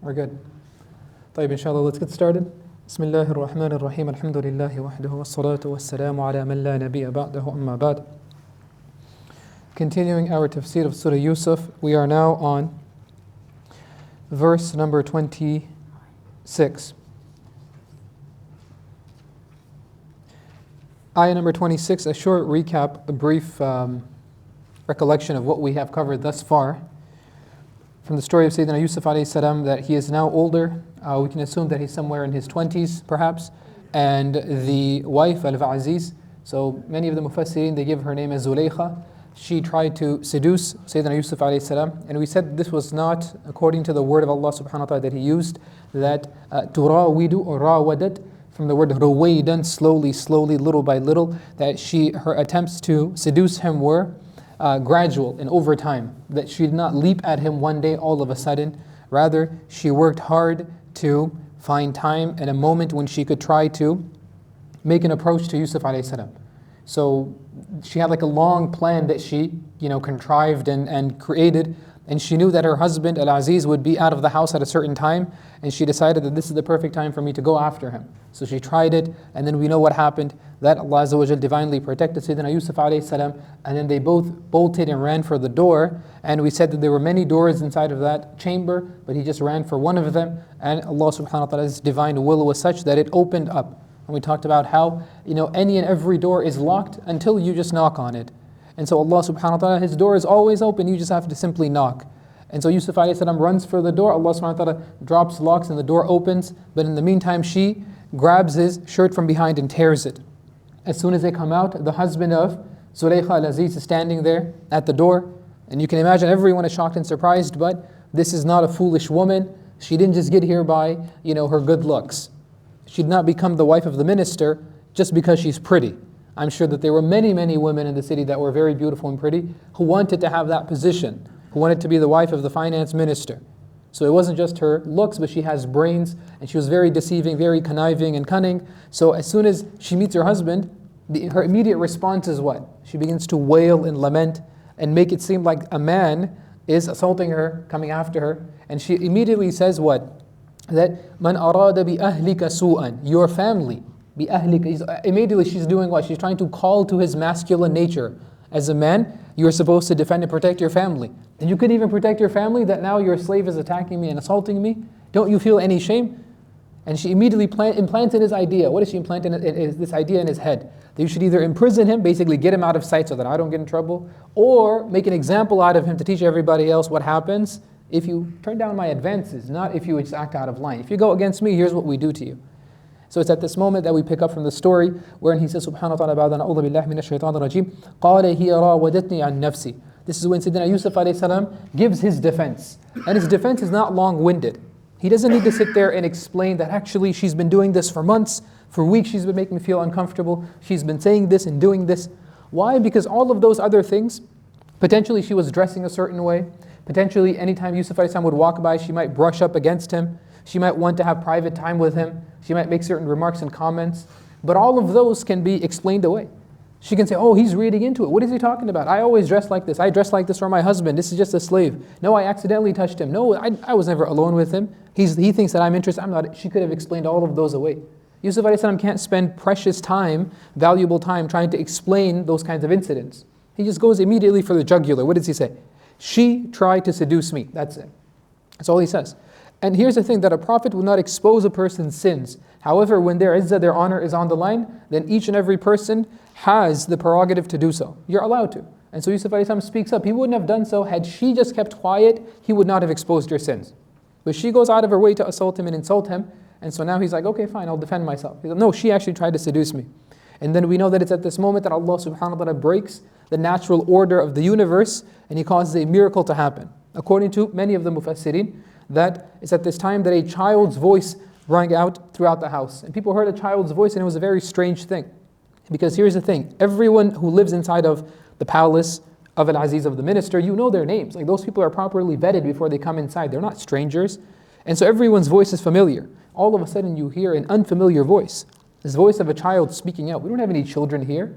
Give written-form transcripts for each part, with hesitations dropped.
We're good. طيب, inshallah, let's get started. Bismillah ir-Rahman ir-Rahim. Alhamdulillahi wahdahu was-salatu was-salamu ala man la nabiyya ba'dahu amma ba'd. Continuing our tafsir of Surah Yusuf, we are now on verse number 26. Ayah number 26, a short recap, a brief recollection of what we have covered thus far. From the story of Sayyidina Yusuf alayhi salam, that he is now older. We can assume that he's somewhere in his 20s perhaps. And the wife, Al-Aziz, so many of the Mufassirin, they give her name as Zulaykha. She tried to seduce Sayyidina Yusuf alayhi salam. And we said this was not according to the word of Allah subhanahu wa ta'ala that he used, that turawidu or rawadat, from the word ruwaydan, slowly, little by little, that her attempts to seduce him were gradual and over time, that she did not leap at him one day all of a sudden. Rather, she worked hard to find time and a moment when she could try to make an approach to Yusuf alayhi salam. So she had like a long plan that she contrived and created, and she knew that her husband Al-Aziz would be out of the house at a certain time, and she decided that this is the perfect time for me to go after him. So she tried it, and then we know what happened, that Allah Azza wa Jal divinely protected Sayyidina Yusuf alayhi salam, and then they both bolted and ran for the door. And we said that there were many doors inside of that chamber, but he just ran for one of them, and Allah subhanahu wa ta'ala's divine will was such that it opened up. And we talked about how any and every door is locked until you just knock on it. And so Allah subhanahu wa ta'ala, His door is always open, you just have to simply knock. And so Yusuf alayhi salam runs for the door, Allah subhanahu wa ta'ala drops locks and the door opens, but in the meantime she grabs his shirt from behind and tears it. As soon as they come out, the husband of Zulaykha Al-Aziz is standing there at the door, and you can imagine everyone is shocked and surprised, but this is not a foolish woman. She didn't just get here by her good looks. She did not become the wife of the minister just because she's pretty. I'm sure that there were many women in the city that were very beautiful and pretty who wanted to have that position, who wanted to be the wife of the finance minister. So it wasn't just her looks, but she has brains, and she was very deceiving, very conniving and cunning. So as soon as she meets her husband, her immediate response is what? She begins to wail and lament and make it seem like a man is assaulting her, coming after her. And she immediately says what? That man arada bi ahlika su'an, your family, bi ahlika. Immediately she's doing what? She's trying to call to his masculine nature. As a man, you're supposed to defend and protect your family. And you couldn't even protect your family, that now your slave is attacking me and assaulting me? Don't you feel any shame? And she immediately implanted his idea. What is she implanting? This idea in his head. That you should either imprison him, basically get him out of sight so that I don't get in trouble, or make an example out of him to teach everybody else what happens if you turn down my advances, not if you just act out of line. If you go against me, here's what we do to you. So it's at this moment that we pick up from the story wherein he says, subhanahu wa ta'ala, ba'da na'udhu billahi minash shaitanir rajim, قَالَ هِيَ رَاوَدَتْنِي عَنْ نَفْسِي. This is when Sayyidina Yusuf alayhi salam gives his defense. And his defense is not long-winded. He doesn't need to sit there and explain that actually she's been doing this for months, for weeks she's been making me feel uncomfortable, she's been saying this and doing this. Why? Because all of those other things, potentially she was dressing a certain way, potentially anytime Yusuf alayhi salam would walk by, she might brush up against him, she might want to have private time with him, she might make certain remarks and comments, but all of those can be explained away. She can say, oh, he's reading into it. What is he talking about? I always dress like this. I dress like this for my husband. This is just a slave. No, I accidentally touched him. No, I was never alone with him. He thinks that I'm interested. I'm not. She could have explained all of those away. Yusuf alayhi salam can't spend precious time, valuable time, trying to explain those kinds of incidents. He just goes immediately for the jugular. What does he say? She tried to seduce me. That's it. That's all he says. And here's the thing, that a prophet will not expose a person's sins. However, when their izzah, their honor is on the line, then each and every person has the prerogative to do so. You're allowed to. And so Yusuf alayhi salam speaks up. He wouldn't have done so had she just kept quiet. He would not have exposed your sins. But she goes out of her way to assault him and insult him. And so now he's like, okay, fine, I'll defend myself. He's like, no, she actually tried to seduce me. And then we know that it's at this moment that Allah subhanahu wa ta'ala breaks the natural order of the universe, and He causes a miracle to happen. According to many of the Mufassirin, that it's at this time that a child's voice rang out throughout the house. And people heard a child's voice, and it was a very strange thing. Because here's the thing, everyone who lives inside of the palace of Al-Aziz, of the minister, you know their names. Like, those people are properly vetted before they come inside. They're not strangers. And so everyone's voice is familiar. All of a sudden you hear an unfamiliar voice. This voice of a child speaking out. We don't have any children here.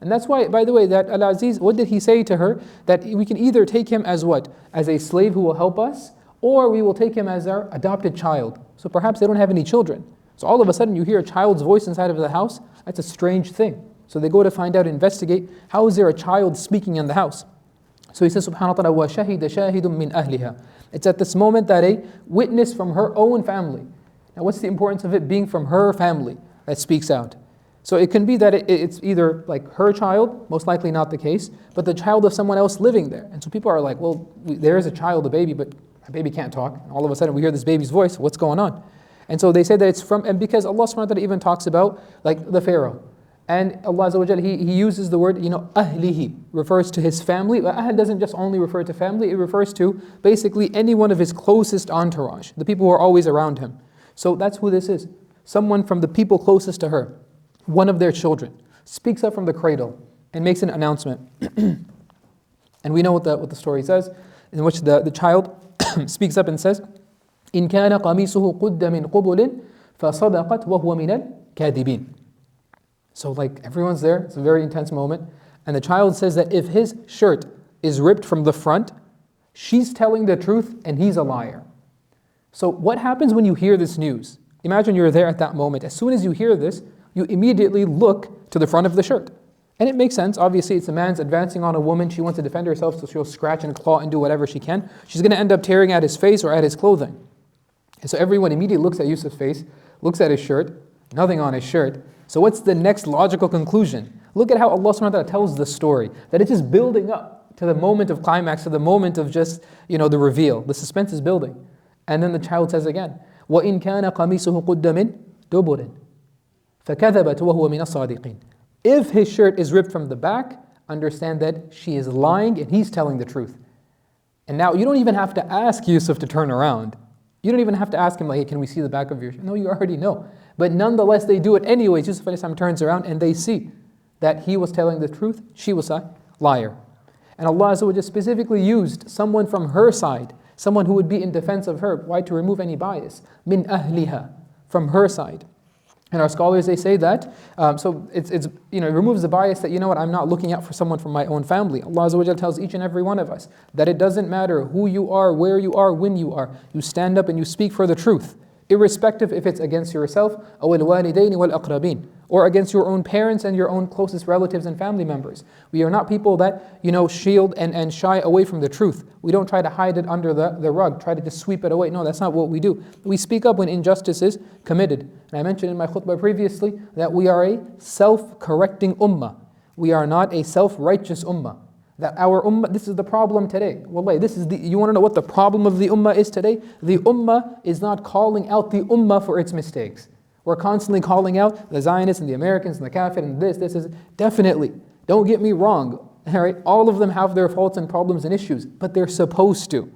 And that's why, by the way, that Al-Aziz, what did he say to her? That we can either take him as what? As a slave who will help us, or we will take him as our adopted child. So perhaps they don't have any children. So all of a sudden you hear a child's voice inside of the house. That's a strange thing. So they go to find out, investigate, how is there a child speaking in the house? So he says, subhanahu wa ta'ala, وَشَهِدَ شَاهِدٌ مِّنْ أَهْلِهَا. It's at this moment that a witness from her own family. Now what's the importance of it being from her family that speaks out? So it can be that it's either like her child, most likely not the case, but the child of someone else living there. And so people are like, well, there is a child, a baby, but a baby can't talk. And all of a sudden we hear this baby's voice, what's going on? And so they say that it's from, and because Allah subhanahu wa ta'ala even talks about like the Pharaoh. And Allah Azza wa Jalla, he uses the word, ahlihi, refers to his family. Ahl doesn't just only refer to family, it refers to basically any one of his closest entourage, the people who are always around him. So that's who this is. Someone from the people closest to her, one of their children, speaks up from the cradle and makes an announcement. And we know what the story says, in which the child speaks up and says, إِن كَانَ قَمِيصُهُ قُدَّ مِنْ قُبُلٍ فَصَدَقَتْ وَهُوَ مِنَ الْكَاذِبِينَ. So like everyone's there, it's a very intense moment, and the child says that if his shirt is ripped from the front, she's telling the truth and he's a liar. So what happens when you hear this news? Imagine you're there at that moment. As soon as you hear this, you immediately look to the front of the shirt. And it makes sense. Obviously, it's a man's advancing on a woman. She wants to defend herself, so she'll scratch and claw and do whatever she can. She's going to end up tearing at his face or at his clothing. And so everyone immediately looks at Yusuf's face, looks at his shirt, nothing on his shirt. So what's the next logical conclusion? Look at how Allah subhanahu wa ta'ala tells the story, that it's just building up to the moment of climax, to the moment of just, the reveal. The suspense is building. And then the child says again, وَإِن كَانَ قَمِيصُهُ قُدَّ مِنْ دُبُرٍ فَكَذَبَتْ وَهُوَ مِنَ الصَّادِقِينَ. If his shirt is ripped from the back, understand that she is lying and he's telling the truth. And now you don't even have to ask Yusuf to turn around. You don't even have to ask him like, hey, can we see the back of your shirt? No, you already know. But nonetheless, they do it anyways. Yusuf a.s. turns around and they see that he was telling the truth, she was a liar. And Allah Azza wa Jalla specifically used someone from her side, someone who would be in defense of her. Why? To remove any bias. Min ahliha, from her side. And our scholars, they say that, so it removes the bias that, I'm not looking out for someone from my own family. Allah Azza wa Jalla tells each and every one of us that it doesn't matter who you are, where you are, when you are. You stand up and you speak for the truth, irrespective if it's against yourself, أو الوالدين والأقربين, or against your own parents and your own closest relatives and family members. We are not people that, shield and shy away from the truth. We don't try to hide it under the rug, try to just sweep it away. No, that's not what we do. We speak up when injustice is committed. And I mentioned in my khutbah previously that we are a self-correcting ummah. We are not a self-righteous ummah. That our ummah, this is the problem today. Wallahi, you want to know what the problem of the ummah is today? The ummah is not calling out the ummah for its mistakes. We're constantly calling out the Zionists and the Americans and the Kafir and this is definitely. Don't get me wrong. All right, all of them have their faults and problems and issues, but they're supposed to.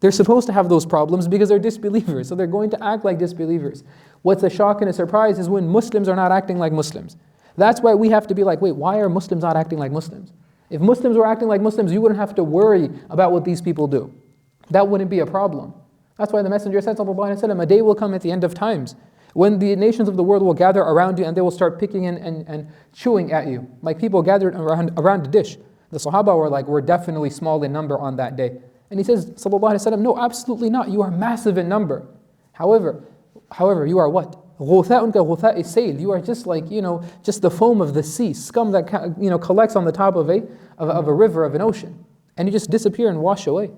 They're supposed to have those problems because they're disbelievers, so they're going to act like disbelievers. What's a shock and a surprise is when Muslims are not acting like Muslims. That's why we have to be like, wait, why are Muslims not acting like Muslims? If Muslims were acting like Muslims, you wouldn't have to worry about what these people do. That wouldn't be a problem. That's why the Messenger said, sallallahu alaihi wasallam, a day will come at the end of times when the nations of the world will gather around you and they will start picking and chewing at you, like people gathered around a dish. The Sahaba were like, we're definitely small in number on that day. And he says, sallallahu alaihi wasallam, no, absolutely not. You are massive in number. However, you are what? غُثَاءٌ كَغُثَاءِ السَّيْلِ. You are just like, just the foam of the sea, scum that collects on the top of a river, of an ocean. And you just disappear and wash away.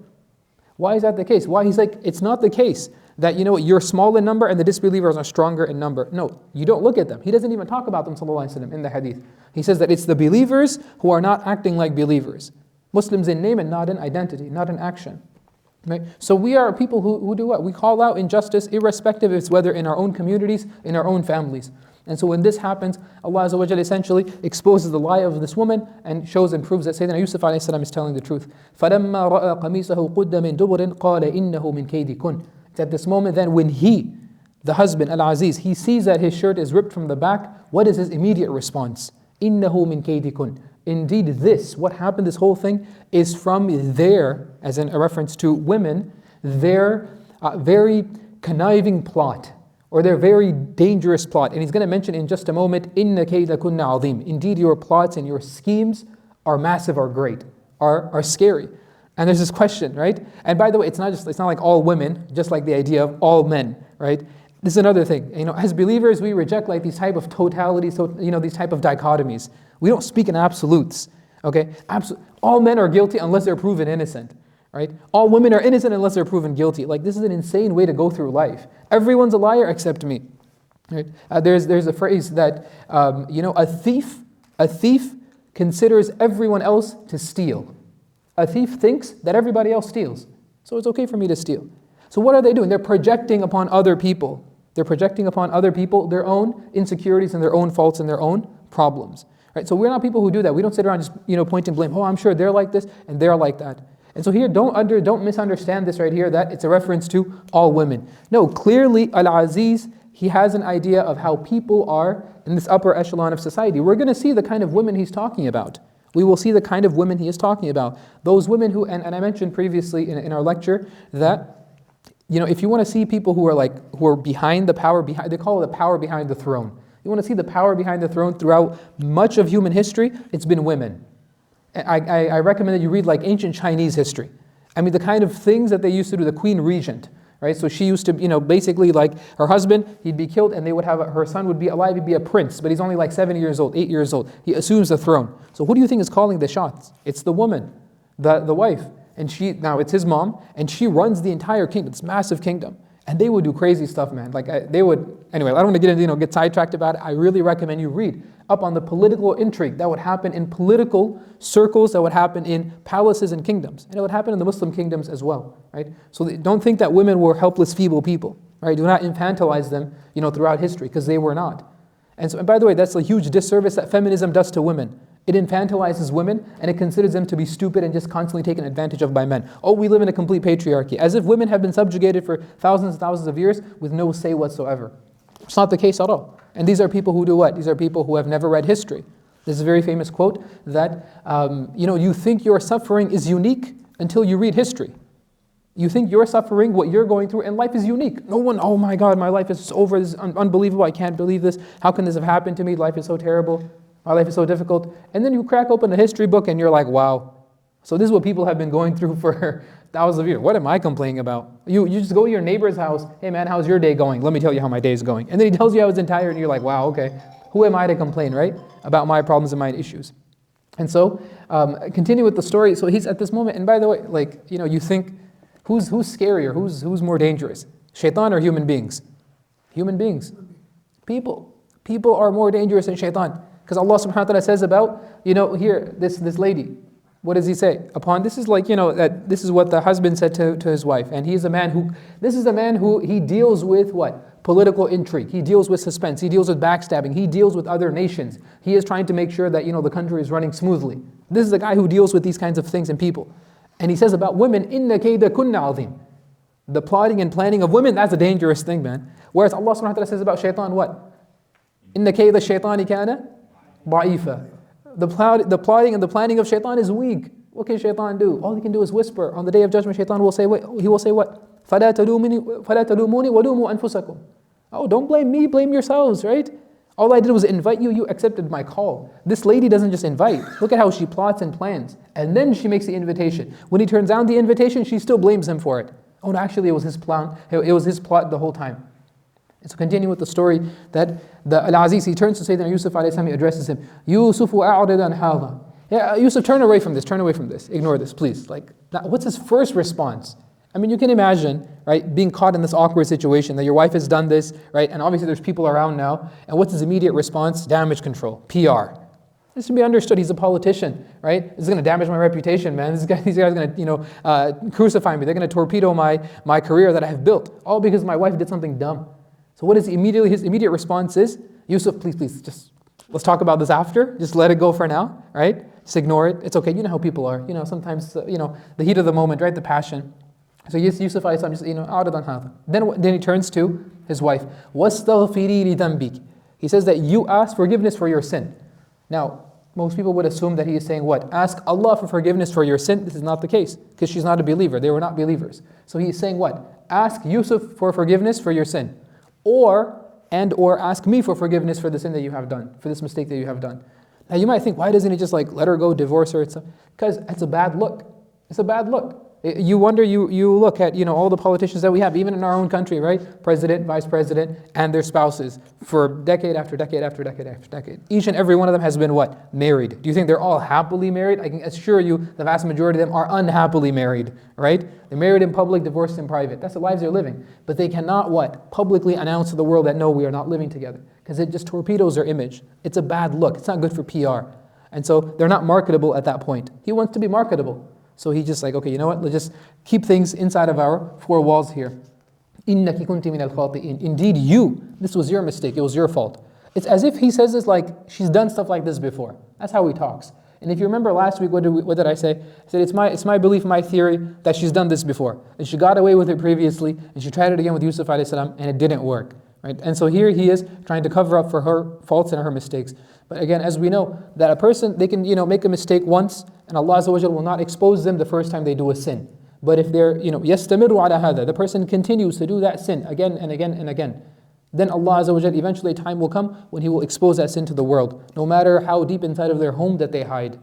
Why is that the case? Why? He's like, it's not the case that, you're small in number and the disbelievers are stronger in number. No, you don't look at them. He doesn't even talk about them, sallallahu alaihi wasallam, in the hadith. He says that it's the believers who are not acting like believers. Muslims in name and not in identity, not in action. Right? So we are people who do what? We call out injustice irrespective if it's whether in our own communities, in our own families. And so when this happens, Allah Azza wa Jalla essentially exposes the lie of this woman and shows and proves that Sayyidina Yusuf alayhi salam is telling the truth. فَلَمَّا رَأَى قَمِيصَهُ قُدَّ مِن دُبُرٍ قَالَ إِنَّهُ مِن كَيْدِكُنْ. It's at this moment then when he, the husband, Al-Aziz, he sees that his shirt is ripped from the back, what is his immediate response? إِنَّهُ مِن كَيْدِكُنْ. Indeed this, what happened, this whole thing, is from their, as in a reference to women, their very conniving plot, or their very dangerous plot. And he's going to mention in just a moment, إِنَّ كَيْدَكُنَّ عَظِيمٌ. Indeed your plots and your schemes are massive, are great, are scary. And there's this question, right? And by the way, it's not like all women, just like the idea of all men, right? This is another thing. As believers, we reject like these type of totalities, these type of dichotomies. We don't speak in absolutes, okay? All men are guilty unless they're proven innocent, right? All women are innocent unless they're proven guilty. Like, this is an insane way to go through life. Everyone's a liar except me, right? There's a phrase that, a thief considers everyone else to steal. A thief thinks that everybody else steals, so it's okay for me to steal. So what are they doing? They're projecting upon other people. They're projecting upon other people their own insecurities and their own faults and their own problems. Right? So we're not people who do that. We don't sit around just pointing blame. Oh, I'm sure they're like this and they're like that. And so here, don't misunderstand this right here, that it's a reference to all women. No, clearly Al-Aziz, he has an idea of how people are in this upper echelon of society. We're going to see the kind of women he's talking about. We will see the kind of women he is talking about. Those women who, and I mentioned previously in our lecture that, if you want to see people who are behind the power, they call it the power behind the throne. You want to see the power behind the throne throughout much of human history, it's been women. I recommend that you read like ancient Chinese history. I mean, the kind of things that they used to do, the queen regent, right? So she used to, basically like her husband, he'd be killed and they would have, her son would be alive, he'd be a prince, but he's only like 7 years old, 8 years old. He assumes the throne. So who do you think is calling the shots? It's the woman, the wife. And now it's his mom, and she runs the entire kingdom, this massive kingdom. And they would do crazy stuff, man. Anyway, I don't want to get sidetracked about it. I really recommend you read up on the political intrigue that would happen in political circles, that would happen in palaces and kingdoms. And it would happen in the Muslim kingdoms as well, right? So don't think that women were helpless, feeble people, right? Do not infantilize them, throughout history, because they were not. And by the way, that's a huge disservice that feminism does to women. It infantilizes women and it considers them to be stupid and just constantly taken advantage of by men. Oh, we live in a complete patriarchy, as if women have been subjugated for thousands and thousands of years with no say whatsoever. It's not the case at all. And these are people who do what? These are people who have never read history. There's a very famous quote that, you think your suffering is unique until you read history. You think your suffering, what you're going through in life is unique. No one, oh my God, my life is over, this is unbelievable, I can't believe this. How can this have happened to me? Life is so terrible. My life is so difficult. And then you crack open a history book and you're like, wow. So this is what people have been going through for thousands of years. What am I complaining about? You just go to your neighbor's house. Hey man, how's your day going? Let me tell you how my day is going. And then he tells you how his entire, and you're like, wow, okay. Who am I to complain, right? About my problems and my issues. And so, continue with the story. So he's at this moment, and by the way, you think, who's scarier? Who's more dangerous? Shaitan or human beings? Human beings. People. People are more dangerous than shaitan. Because Allah subhanahu wa ta'ala says about, here, this lady. What does he say? This is that this is what the husband said to his wife. And this is a man who he deals with what? Political intrigue. He deals with suspense. He deals with backstabbing. He deals with other nations. He is trying to make sure that, the country is running smoothly. This is the guy who deals with these kinds of things and people. And he says about women, إِنَّ كَيْدَ كُنَّ عَظِيمٌ. The plotting and planning of women, that's a dangerous thing, man. Whereas Allah subhanahu wa ta'ala says about shaitan, what? إِنَّ كَيْدَ الشَّيْطَانِ كَانَ ضَعِيفًا. The plotting and the planning of shaitan is weak. What can shaitan do? All he can do is whisper. On the day of judgment, shaitan will say, he will say what? فَلَا تَلُومُونِي وَلُومُوا أَنفُسَكُمْ. Oh, don't blame me, blame yourselves, right? All I did was invite you, you accepted my call. This lady doesn't just invite. Look at how she plots and plans. And then she makes the invitation. When he turns down the invitation, she still blames him for it. Oh, no, actually it was his plan. It was his plot the whole time. And so continue with the story that the Al-Aziz, he turns to Sayyidina Yusuf alayhi salam, he addresses him. Yusufu a'rid an hadha. Yeah, Yusuf, turn away from this, ignore this, please. What's his first response? I mean, you can imagine, right, being caught in this awkward situation that your wife has done this, right, and obviously there's people around now, and what's his immediate response? Damage control, PR. This should be understood, he's a politician, right? This is going to damage my reputation, man. These guys are going to, crucify me. They're going to torpedo my career that I have built, all because my wife did something dumb. So what is his immediate response is, Yusuf, please, just let's talk about this after. Just let it go for now, right? Just ignore it. It's okay. You know how people are. Sometimes, the heat of the moment, right? The passion. So Yusuf alayhi salam just, a'rid an hadha. Then he turns to his wife. وَاسْتَغْفِرِي لِذَنْبِكِ. He says that you ask forgiveness for your sin. Now, most people would assume that he is saying what? Ask Allah for forgiveness for your sin. This is not the case, because she's not a believer. They were not believers. So he is saying what? Ask Yusuf for forgiveness for your sin. Or ask me for forgiveness for the sin that you have done, for this mistake that you have done. Now you might think, why doesn't he just let her go, divorce her? Because it's a bad look. It's a bad look. You wonder, you look at all the politicians that we have, even in our own country, right? President, vice president, and their spouses for decade after decade after decade after decade. Each and every one of them has been what? Married. Do you think they're all happily married? I can assure you the vast majority of them are unhappily married, right? They're married in public, divorced in private. That's the lives they're living. But they cannot what? Publicly announce to the world that no, we are not living together. Because it just torpedoes their image. It's a bad look. It's not good for PR. And so they're not marketable at that point. He wants to be marketable. So he's just like, okay, you know what? Let's just keep things inside of our four walls here. إِنَّكِ كُنْتِ مِنَ الْخَاطِئِينَ. Indeed, this was your mistake. It was your fault. It's as if he says this like she's done stuff like this before. That's how he talks. And if you remember last week, what did I say? I said it's my belief, my theory that she's done this before. And she got away with it previously, and she tried it again with Yusuf alayhi salam, and it didn't work. Right? And so here he is trying to cover up for her faults and her mistakes. But again, as we know, that a person, they can make a mistake once, and Allah Azza wa Jal will not expose them the first time they do a sin. But if they're, يَسْتَمِرُ عَلَى هَذَا, the person continues to do that sin again and again and again, then Allah Azza wa Jal, eventually time will come when He will expose that sin to the world, no matter how deep inside of their home that they hide.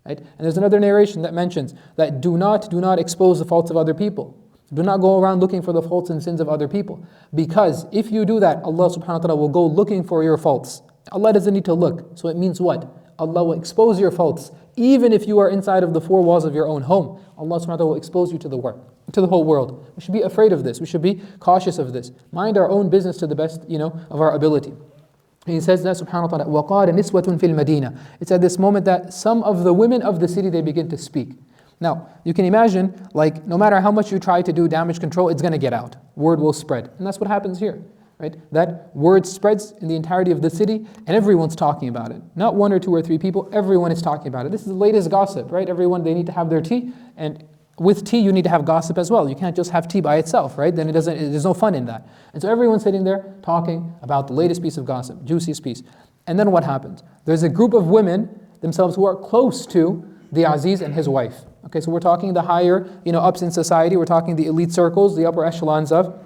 Right? And there's another narration that mentions that do not expose the faults of other people. Do not go around looking for the faults and sins of other people. Because if you do that, Allah subhanahu wa ta'ala will go looking for your faults. Allah doesn't need to look. So it means what? Allah will expose your faults. Even if you are inside of the four walls of your own home, Allah subhanahu wa ta'ala will expose you to the whole world. We should be afraid of this. We should be cautious of this. Mind our own business to the best, of our ability. He says that subhanahu wa ta'ala, وَقَالَ نِسْوَةٌ فِي الْمَدِينَةِ. It's at this moment that some of the women of the city, they begin to speak. Now, you can imagine, like, no matter how much you try to do damage control, it's going to get out. Word will spread. And that's what happens here, right? That word spreads in the entirety of the city, and everyone's talking about it. Not one or two or three people, everyone is talking about it. This is the latest gossip, right? Everyone, they need to have their tea, and with tea, you need to have gossip as well. You can't just have tea by itself, right? Then there's no fun in that. And so everyone's sitting there talking about the latest piece of gossip, juiciest piece. And then what happens? There's a group of women themselves who are close to the Aziz and his wife. Okay, so we're talking the higher, ups in society. We're talking the elite circles, the upper echelons of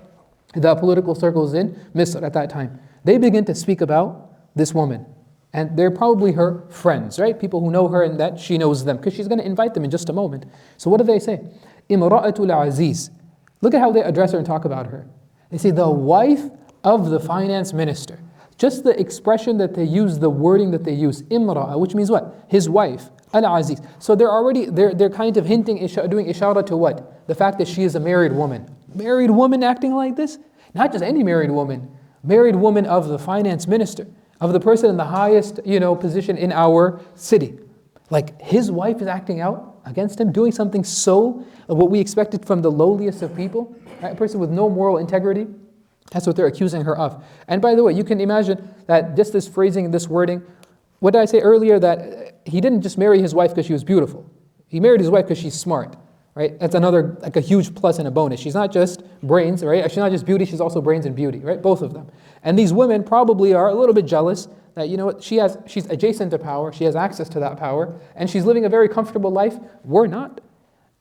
the political circles in Misr at that time. They begin to speak about this woman. And they're probably her friends, right? People who know her and that she knows them, because she's going to invite them in just a moment. So what do they say? Imra'atul Aziz. Look at how they address her and talk about her. They say the wife of the finance minister. Just the expression that they use, the wording that they use, Imra'a, which means what? His wife. Al-Aziz. So they're kind of hinting, doing ishara to what? The fact that she is a married woman. Married woman acting like this? Not just any married woman. Married woman of the finance minister, of the person in the highest, position in our city. Like his wife is acting out against him, doing something so, what we expected from the lowliest of people, right? A person with no moral integrity. That's what they're accusing her of. And by the way, you can imagine that just this phrasing, this wording, what did I say earlier? That he didn't just marry his wife because she was beautiful. He married his wife because she's smart, right? That's another, like a huge plus and a bonus. She's not just brains, right? She's not just beauty, she's also brains and beauty, right? Both of them. And these women probably are a little bit jealous that, she's adjacent to power, she has access to that power, and she's living a very comfortable life. We're not.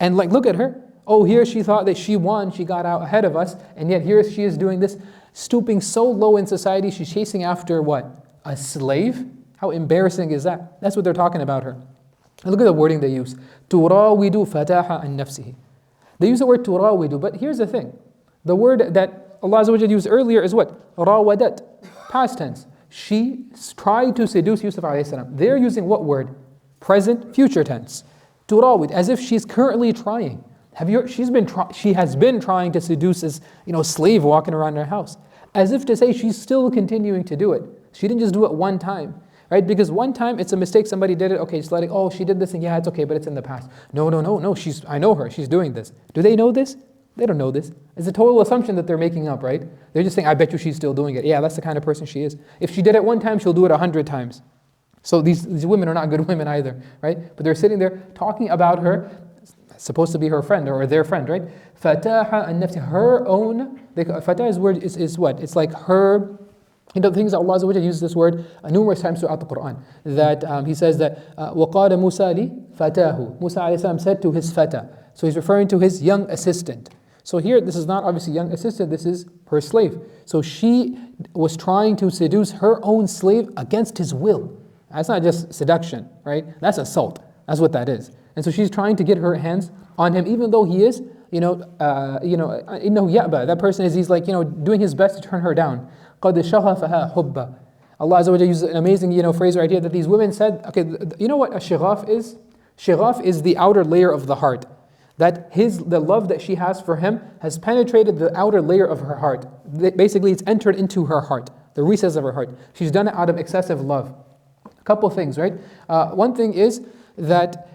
And like, look at her. Oh, here she thought that she won, she got out ahead of us, and yet here she is doing this, stooping so low in society, she's chasing after what? A slave? How embarrassing is that? That's what they're talking about her. And look at the wording they use. تُرَاوِدُ فَتَاحَ عَنْ نَفْسِهِ. They use the word تُرَاوِدُ, but here's the thing. The word that Allah Azza wa Jalla used earlier is what? رَاوَدَت, past tense. She tried to seduce Yusuf alayhi salam. They're using what word? Present, future tense. تُرَاوِد, as if she's currently trying. She has been trying to seduce this, slave walking around her house. As if to say she's still continuing to do it. She didn't just do it one time. Right? Because one time it's a mistake, somebody did it, okay, just let it, oh, she did this, and yeah, it's okay, but it's in the past. No, I know her, she's doing this. Do they know this? They don't know this. It's a total assumption that they're making up, right? They're just saying, I bet you she's still doing it. Yeah, that's the kind of person she is. If she did it one time, she'll do it 100 times. So these women are not good women either, right? But they're sitting there talking about her, supposed to be her friend or their friend, right? Fataha an nafsi, her own, fatah's word is what? It's like her. The things that Allah Azza wa Jalla uses this word numerous times throughout the Quran. That He says that وَقَالَ مُوسَى لِفَتَاهُ. Musa alayhi salam said to his fata. So he's referring to his young assistant. So here, this is not obviously young assistant, this is her slave. So she was trying to seduce her own slave against his will. That's not just seduction, right? That's assault. That's what that is. And so she's trying to get her hands on him, even though he is, إِنَّهُ يَأْبَى. That person is, he's like, doing his best to turn her down. قَدْ شَغَفَهَا حُبًّا. Allah Azza wa Jalla uses an amazing, phrase or idea that these women said, okay, you know what a shighaf is? Shighaf is the outer layer of the heart. That the love that she has for him has penetrated the outer layer of her heart. Basically, it's entered into her heart, the recess of her heart. She's done it out of excessive love. A couple things, right? One thing is that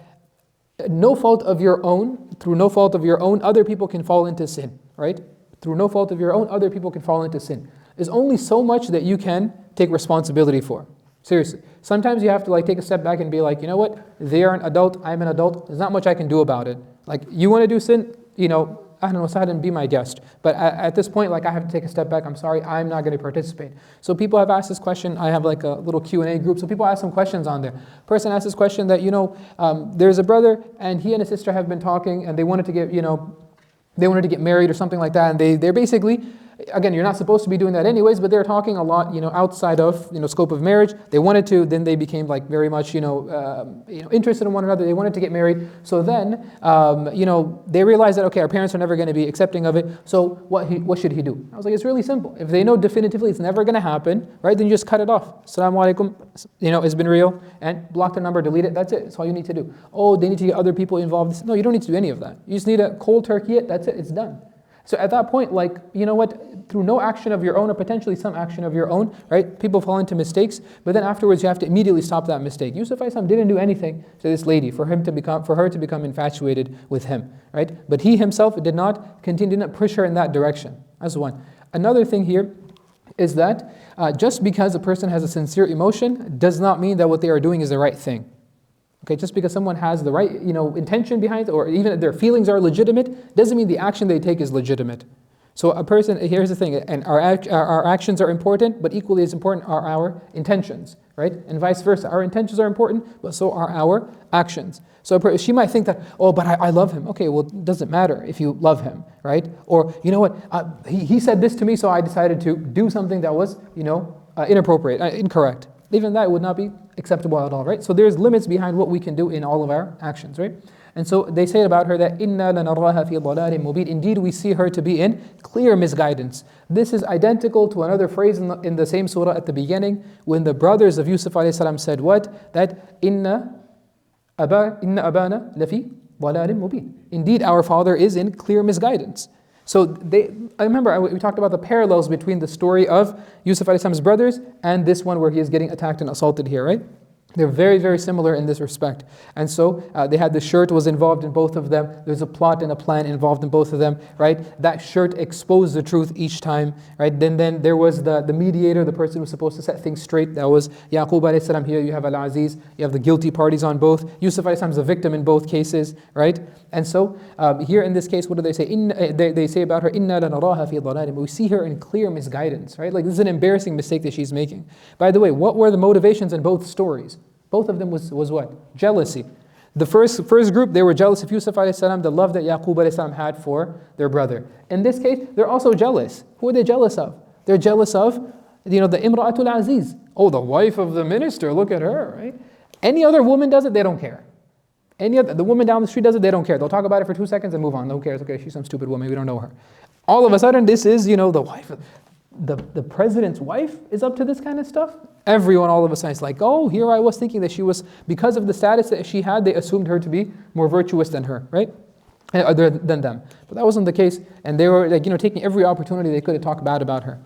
no fault of your own, through no fault of your own, other people can fall into sin, right? Through no fault of your own, other people can fall into sin. There's only so much that you can take responsibility for. Seriously. Sometimes you have to take a step back and be like, you know what? They are an adult, I'm an adult, there's not much I can do about it. Like, you want to do sin, ahlan wa sahlan, be my guest. But at this point, I have to take a step back. I'm sorry, I'm not going to participate. So people have asked this question. I have a little Q&A group. So people ask some questions on there. Person asked this question that, there's a brother and he and a sister have been talking and they wanted to get, they wanted to get married or something like that. And they're basically, again, you're not supposed to be doing that anyways, but they're talking a lot, outside of, scope of marriage. They wanted to, then they became very much, interested in one another. They wanted to get married. So then, they realized that, okay, our parents are never going to be accepting of it. So what should he do? I was like, it's really simple. If they know definitively it's never going to happen, right, then you just cut it off. Assalamu alaikum, it's been real, and block the number, delete it. That's it. That's all you need to do. Oh, they need to get other people involved. No, you don't need to do any of that. You just need a cold turkey it. That's it. It's done. So at that point, you know what, through no action of your own or potentially some action of your own, right, people fall into mistakes, but then afterwards you have to immediately stop that mistake. Yusuf ﷺ didn't do anything to this lady for her to become infatuated with him, right? But he himself did not push her in that direction. That's one. Another thing here is that just because a person has a sincere emotion does not mean that what they are doing is the right thing. Okay, just because someone has the right, intention behind it, or even their feelings are legitimate, doesn't mean the action they take is legitimate. So a person, here's the thing, and our actions are important, but equally as important are our intentions, right? And vice versa. Our intentions are important, but so are our actions. So she might think that, oh, but I love him. Okay, well, it doesn't matter if you love him, right? Or, you know what, he said this to me, so I decided to do something that was, inappropriate, incorrect. Even that would not be acceptable at all, right? So there's limits behind what we can do in all of our actions, right? And so they say about her that إِنَّا لَنَرَاهَا فِي ضَلَالٍ مُبِينٍ. Indeed, we see her to be in clear misguidance. This is identical to another phrase in the same surah at the beginning, when the brothers of Yusuf ﷺ said what? That إِنَّ أَبَانَا لَفِي ضَلَالٍ مُبِينٍ. Indeed, our father is in clear misguidance. So I remember we talked about the parallels between the story of Yusuf ﷺ's brothers and this one where he is getting attacked and assaulted here, right? They're very, very similar in this respect. And so they had the shirt was involved in both of them. There's a plot and a plan involved in both of them, right? That shirt exposed the truth each time, right? Then there was the mediator, the person who was supposed to set things straight. That was Yaqub alayhi salam. Here you have Al-Aziz, you have the guilty parties on both. Yusuf alayhi salam is a victim in both cases, right? And so here in this case, what do they say? They say about her, Inna lanaraha fi dhalalin. We see her in clear misguidance, right? Like, this is an embarrassing mistake that she's making. By the way, what were the motivations in both stories? Both of them was what? Jealousy. The first group, they were jealous of Yusuf alayhi salam, the love that Yaqub alayhi salam had for their brother. In this case, they're also jealous. Who are they jealous of? They're jealous of, the Imra'atul Aziz. Oh, the wife of the minister, look at her, right? Any other woman does it, they don't care. The woman down the street does it, they don't care. They'll talk about it for 2 seconds and move on. No one cares. Okay, she's some stupid woman, we don't know her. All of a sudden, this is, the wife. The president's wife is up to this kind of stuff. Everyone all of a sudden is like, oh, here I was thinking that she was, because of the status that she had, they assumed her to be more virtuous than her, right? Other than them. But that wasn't the case. And they were taking every opportunity they could to talk bad about her.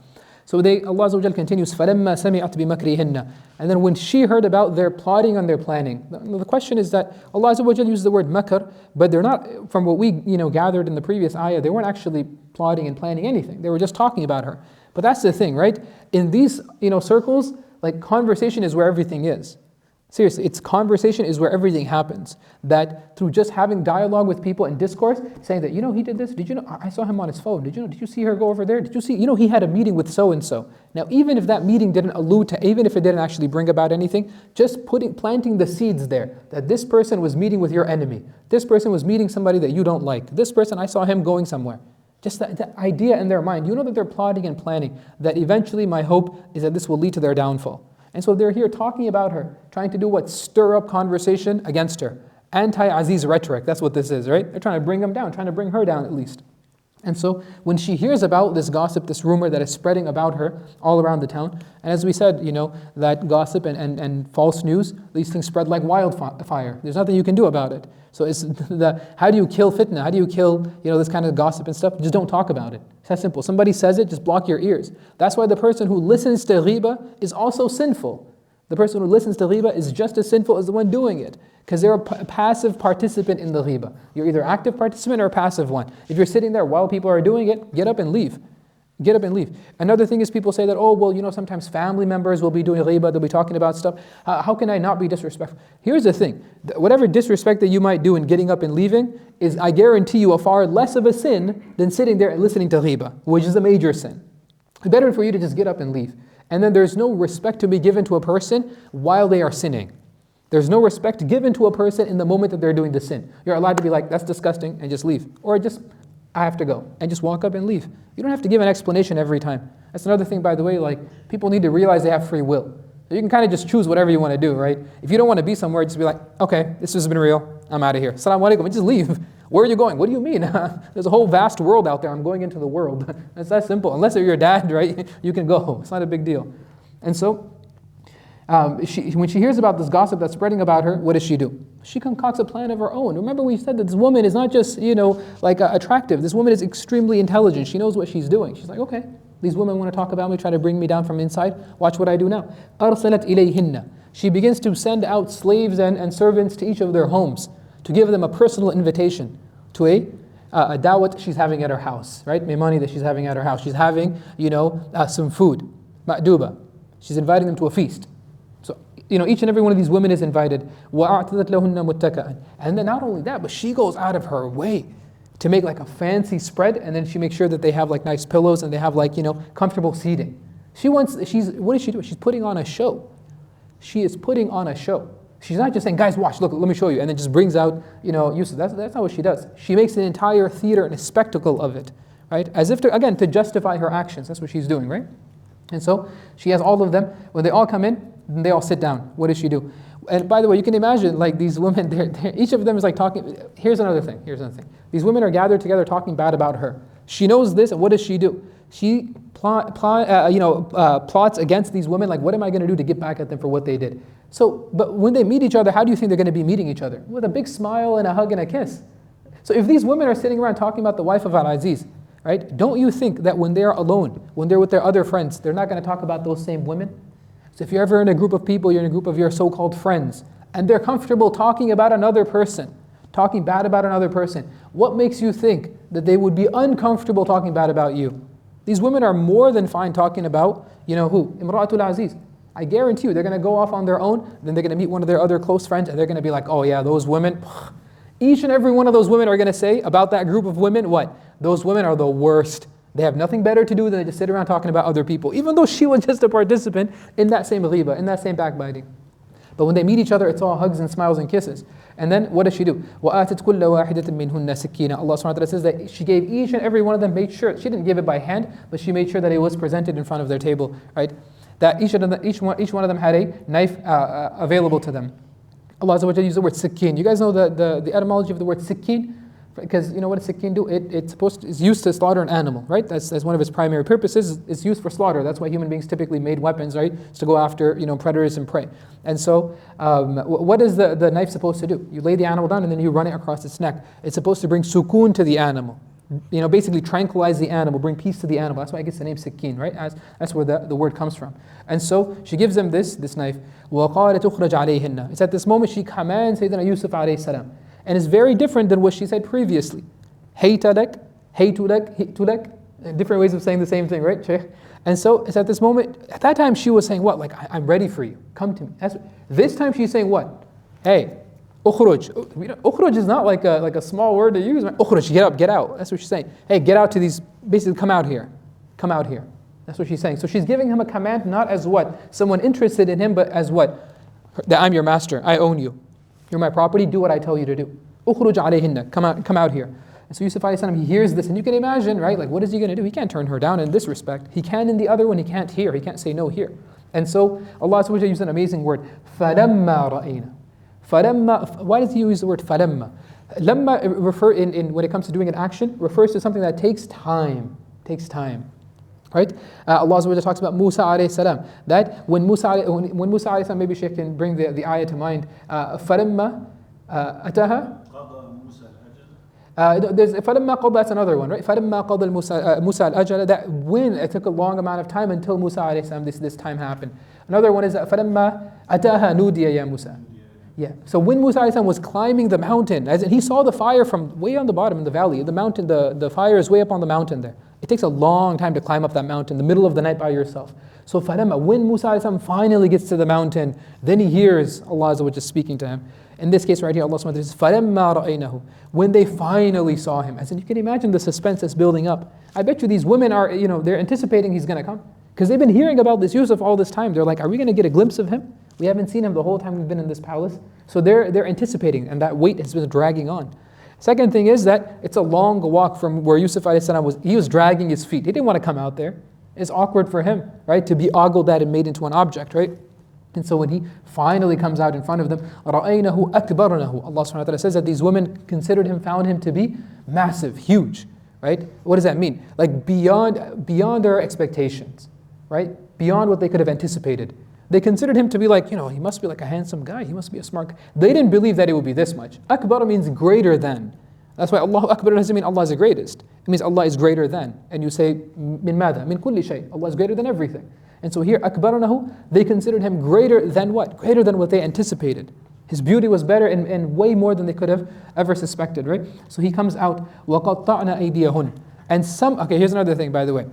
So Allah Azza wa Jal continues, فَلَمَّا سَمِعَتْ بِمَكْرِهِنَّ. And then when she heard about their plotting and their planning. The question is that Allah Azza wa Jal uses the word makr, but they're not, from what we gathered in the previous ayah, they weren't actually plotting and planning anything. They were just talking about her. But that's the thing, right? In these circles, like, conversation is where everything is. Seriously, conversation is where everything happens. That through just having dialogue with people and discourse, saying that, he did this, did you know, I saw him on his phone, did you see her go over there, did you see, he had a meeting with so-and-so. Now, even if that meeting didn't allude to, even if it didn't actually bring about anything, just planting the seeds there, that this person was meeting with your enemy, this person was meeting somebody that you don't like, this person, I saw him going somewhere. Just that idea in their mind, that they're plotting and planning, that eventually my hope is that this will lead to their downfall. And so they're here talking about her, trying to do what? Stir up conversation against her. anti-Aziz rhetoric. That's what this is, right? They're trying to bring him down, trying to bring her down at least. And so when she hears about this gossip, this rumor that is spreading about her all around the town, and as we said, that gossip and false news, these things spread like wildfire. There's nothing you can do about it. So it's how do you kill fitna? How do you kill this kind of gossip and stuff? Just don't talk about it. It's that simple. Somebody says it, just block your ears. That's why the person who listens to ghibah is also sinful. The person who listens to ghibah is just as sinful as the one doing it, because they're a passive participant in the ghibah. You're either active participant or a passive one. If you're sitting there while people are doing it, get up and leave. Get up and leave. Another thing is people say that, sometimes family members will be doing ghibah, they'll be talking about stuff. How can I not be disrespectful? Here's the thing. Whatever disrespect that you might do in getting up and leaving is, I guarantee you, a far less of a sin than sitting there and listening to ghibah, which is a major sin. It's better for you to just get up and leave. And then there's no respect to be given to a person while they are sinning. There's no respect given to a person in the moment that they're doing the sin. You're allowed to be like, that's disgusting, and just leave. Or just, I have to go, and just walk up and leave. You don't have to give an explanation every time. That's another thing, by the way, people need to realize they have free will. You can kind of just choose whatever you want to do, right? If you don't want to be somewhere, just be like, okay, this has been real, I'm out of here. Assalamu alaikum, and just leave. Where are you going? What do you mean? There's a whole vast world out there, I'm going into the world. It's that simple. Unless you're your dad, right? You can go. It's not a big deal. And so, when she hears about this gossip that's spreading about her, what does she do? She concocts a plan of her own. Remember, we said that this woman is not just, attractive. This woman is extremely intelligent. She knows what she's doing. She's like, okay, these women want to talk about me, try to bring me down from inside. Watch what I do now. أَرْسَلَتْ إِلَيْهِنَّ. She begins to send out slaves and servants to each of their homes to give them a personal invitation to a dawat she's having at her house, right? Mimani that she's having at her house. She's having, some food, ma'duba. She's inviting them to a feast. So, each and every one of these women is invited. وَأَعْتَدَتْ لَهُنَّ مُتَّكَأً. And then not only that, but she goes out of her way to make like a fancy spread, and then she makes sure that they have like nice pillows and they have comfortable seating. What is she doing? She's putting on a show. She is putting on a show. She's not just saying, guys, watch, look, let me show you, and then just brings out, Yusuf. That's not what she does. She makes an entire theater and a spectacle of it, right? As if to justify her actions. That's what she's doing, right? And so she has all of them. When they all come in, then they all sit down. What does she do? And by the way, you can imagine these women, each of them is talking. Here's another thing. These women are gathered together talking bad about her. She knows this, and what does she do? She plots against these women. What am I going to do to get back at them for what they did? So, but when they meet each other, how do you think they're going to be meeting each other? With a big smile and a hug and a kiss. So if these women are sitting around talking about the wife of Al-Aziz, right? Don't you think that when they're alone, when they're with their other friends, they're not going to talk about those same women? So if you're ever in a group of people, you're in a group of your so-called friends, and they're comfortable talking about another person, talking bad about another person, what makes you think that they would be uncomfortable talking bad about you? These women are more than fine talking about, who? Imra'atul Aziz. I guarantee you, they're going to go off on their own, then they're going to meet one of their other close friends, and they're going to be like, oh yeah, those women. Each and every one of those women are going to say about that group of women, what? Those women are the worst. They have nothing better to do than to just sit around talking about other people, even though she was just a participant in that same ghibah, in that same backbiting. But when they meet each other, it's all hugs and smiles and kisses. And then what does she do? وَآتَتْ كُلَّ وَاحِدَةٍ مِّنْهُنَّ سِكِّينًا. Allah subhanahu wa ta'ala says that she gave each and every one of them, made sure, she didn't give it by hand, but she made sure that it was presented in front of their table, right? That each one of them had a knife available to them. Allah Azza wa Jalla used the word sikkin. You guys know the etymology of the word sikkin? Because you know what a sikkin do? It's used to slaughter an animal, right? That's one of its primary purposes. It's used for slaughter. That's why human beings typically made weapons, right? It's to go after predators and prey. And so, what is the knife supposed to do? You lay the animal down and then you run it across its neck. It's supposed to bring sukoon to the animal. Basically tranquilize the animal, bring peace to the animal. That's why it gets the name sikkin, right? That's where the word comes from. And so she gives them this knife. وَقَالَ تُخْرَجْ عَلَيْهِنَّ. It's at this moment she commands Sayyidina Yusuf alayhi salam. And it's very different than what she said previously. Hayta lak, haytu lak, different ways of saying the same thing, right, Shaykh? And so it's at this moment, at that time she was saying what? I'm ready for you, come to me. This time she's saying what? Hey, ukhruj. Ukhruj is not like a small word to use. Ukhruj, get up, get out. That's what she's saying. Hey, get out to these, basically come out here. Come out here. That's what she's saying. So she's giving him a command not as what? Someone interested in him, but as what? That I'm your master, I own you. You're my property, do what I tell you to do. Ukhruj alayhinna, come out here. And so Yusuf alayhi salam, he hears this, and you can imagine, right? What is he going to do? He can't turn her down in this respect. He can in the other one, he can't here. He can't say no here. And so Allah subhanahu wa ta'ala used an amazing word. فَلَمَّا رَأَيْنَا. فَلَمَّا, why does he use the word فَلَمَّا? Lamma when it comes to doing an action, refers to something that takes time. Right? Allah Azza wa Jalla talks about Musa alayhi salam, that when Musa alayhi salam, maybe Shaykh can bring the ayah to mind, فَلَمَّا أَتَاهَا there's فَلَمَّا قَضَى, that's another one, right? فَلَمَّا قَضَى Musa al-ajala, that when it took a long amount of time until Musa alayhi salam, this time happened. Another one is فَلَمَّا أَتَاهَا نُودِيَ يَا Musa. Yeah. So when Musa alayhi salam was climbing the mountain, as in he saw the fire from way on the bottom in the valley, the mountain, the fire is way up on the mountain there. It takes a long time to climb up that mountain, the middle of the night by yourself. So فَلَمَّا, when Musa alayhi salam finally gets to the mountain, then he hears Allah Azza wa Jalla speaking to him. In this case right here, Allah subhanahu wa ta'ala says, فَلَمَّا رَأَيْنَهُ, when they finally saw him. As in, you can imagine the suspense that's building up. I bet you these women are, they're anticipating he's going to come. Because they've been hearing about this Yusuf all this time. They're like, are we going to get a glimpse of him? We haven't seen him the whole time we've been in this palace. So they're anticipating, and that wait has been dragging on. Second thing is that it's a long walk from where Yusuf alayhi salam was. He was dragging his feet. He didn't want to come out there. It's awkward for him, right, to be ogled at and made into an object, right? And so when he finally comes out in front of them, رَأَيْنَهُ أَكْبَرْنَهُ, Allah subhanahu wa ta'ala says that these women found him to be massive, huge, right? What does that mean? Like beyond their expectations, right? Beyond what they could have anticipated. They considered him to be like, he must be like a handsome guy, he must be a smart guy. They didn't believe that it would be this much. Akbar means greater than. That's why Allahu Akbar doesn't mean Allah is the greatest. It means Allah is greater than. And you say, min mada, min kulli shay. Allah is greater than everything. And so here, akbarnahu, they considered him greater than what? Greater than what they anticipated. His beauty was better and way more than they could have ever suspected, right? So he comes out, وَقَطَّعْنَا أَيْدِيَهُنْ. And here's another thing, by the way.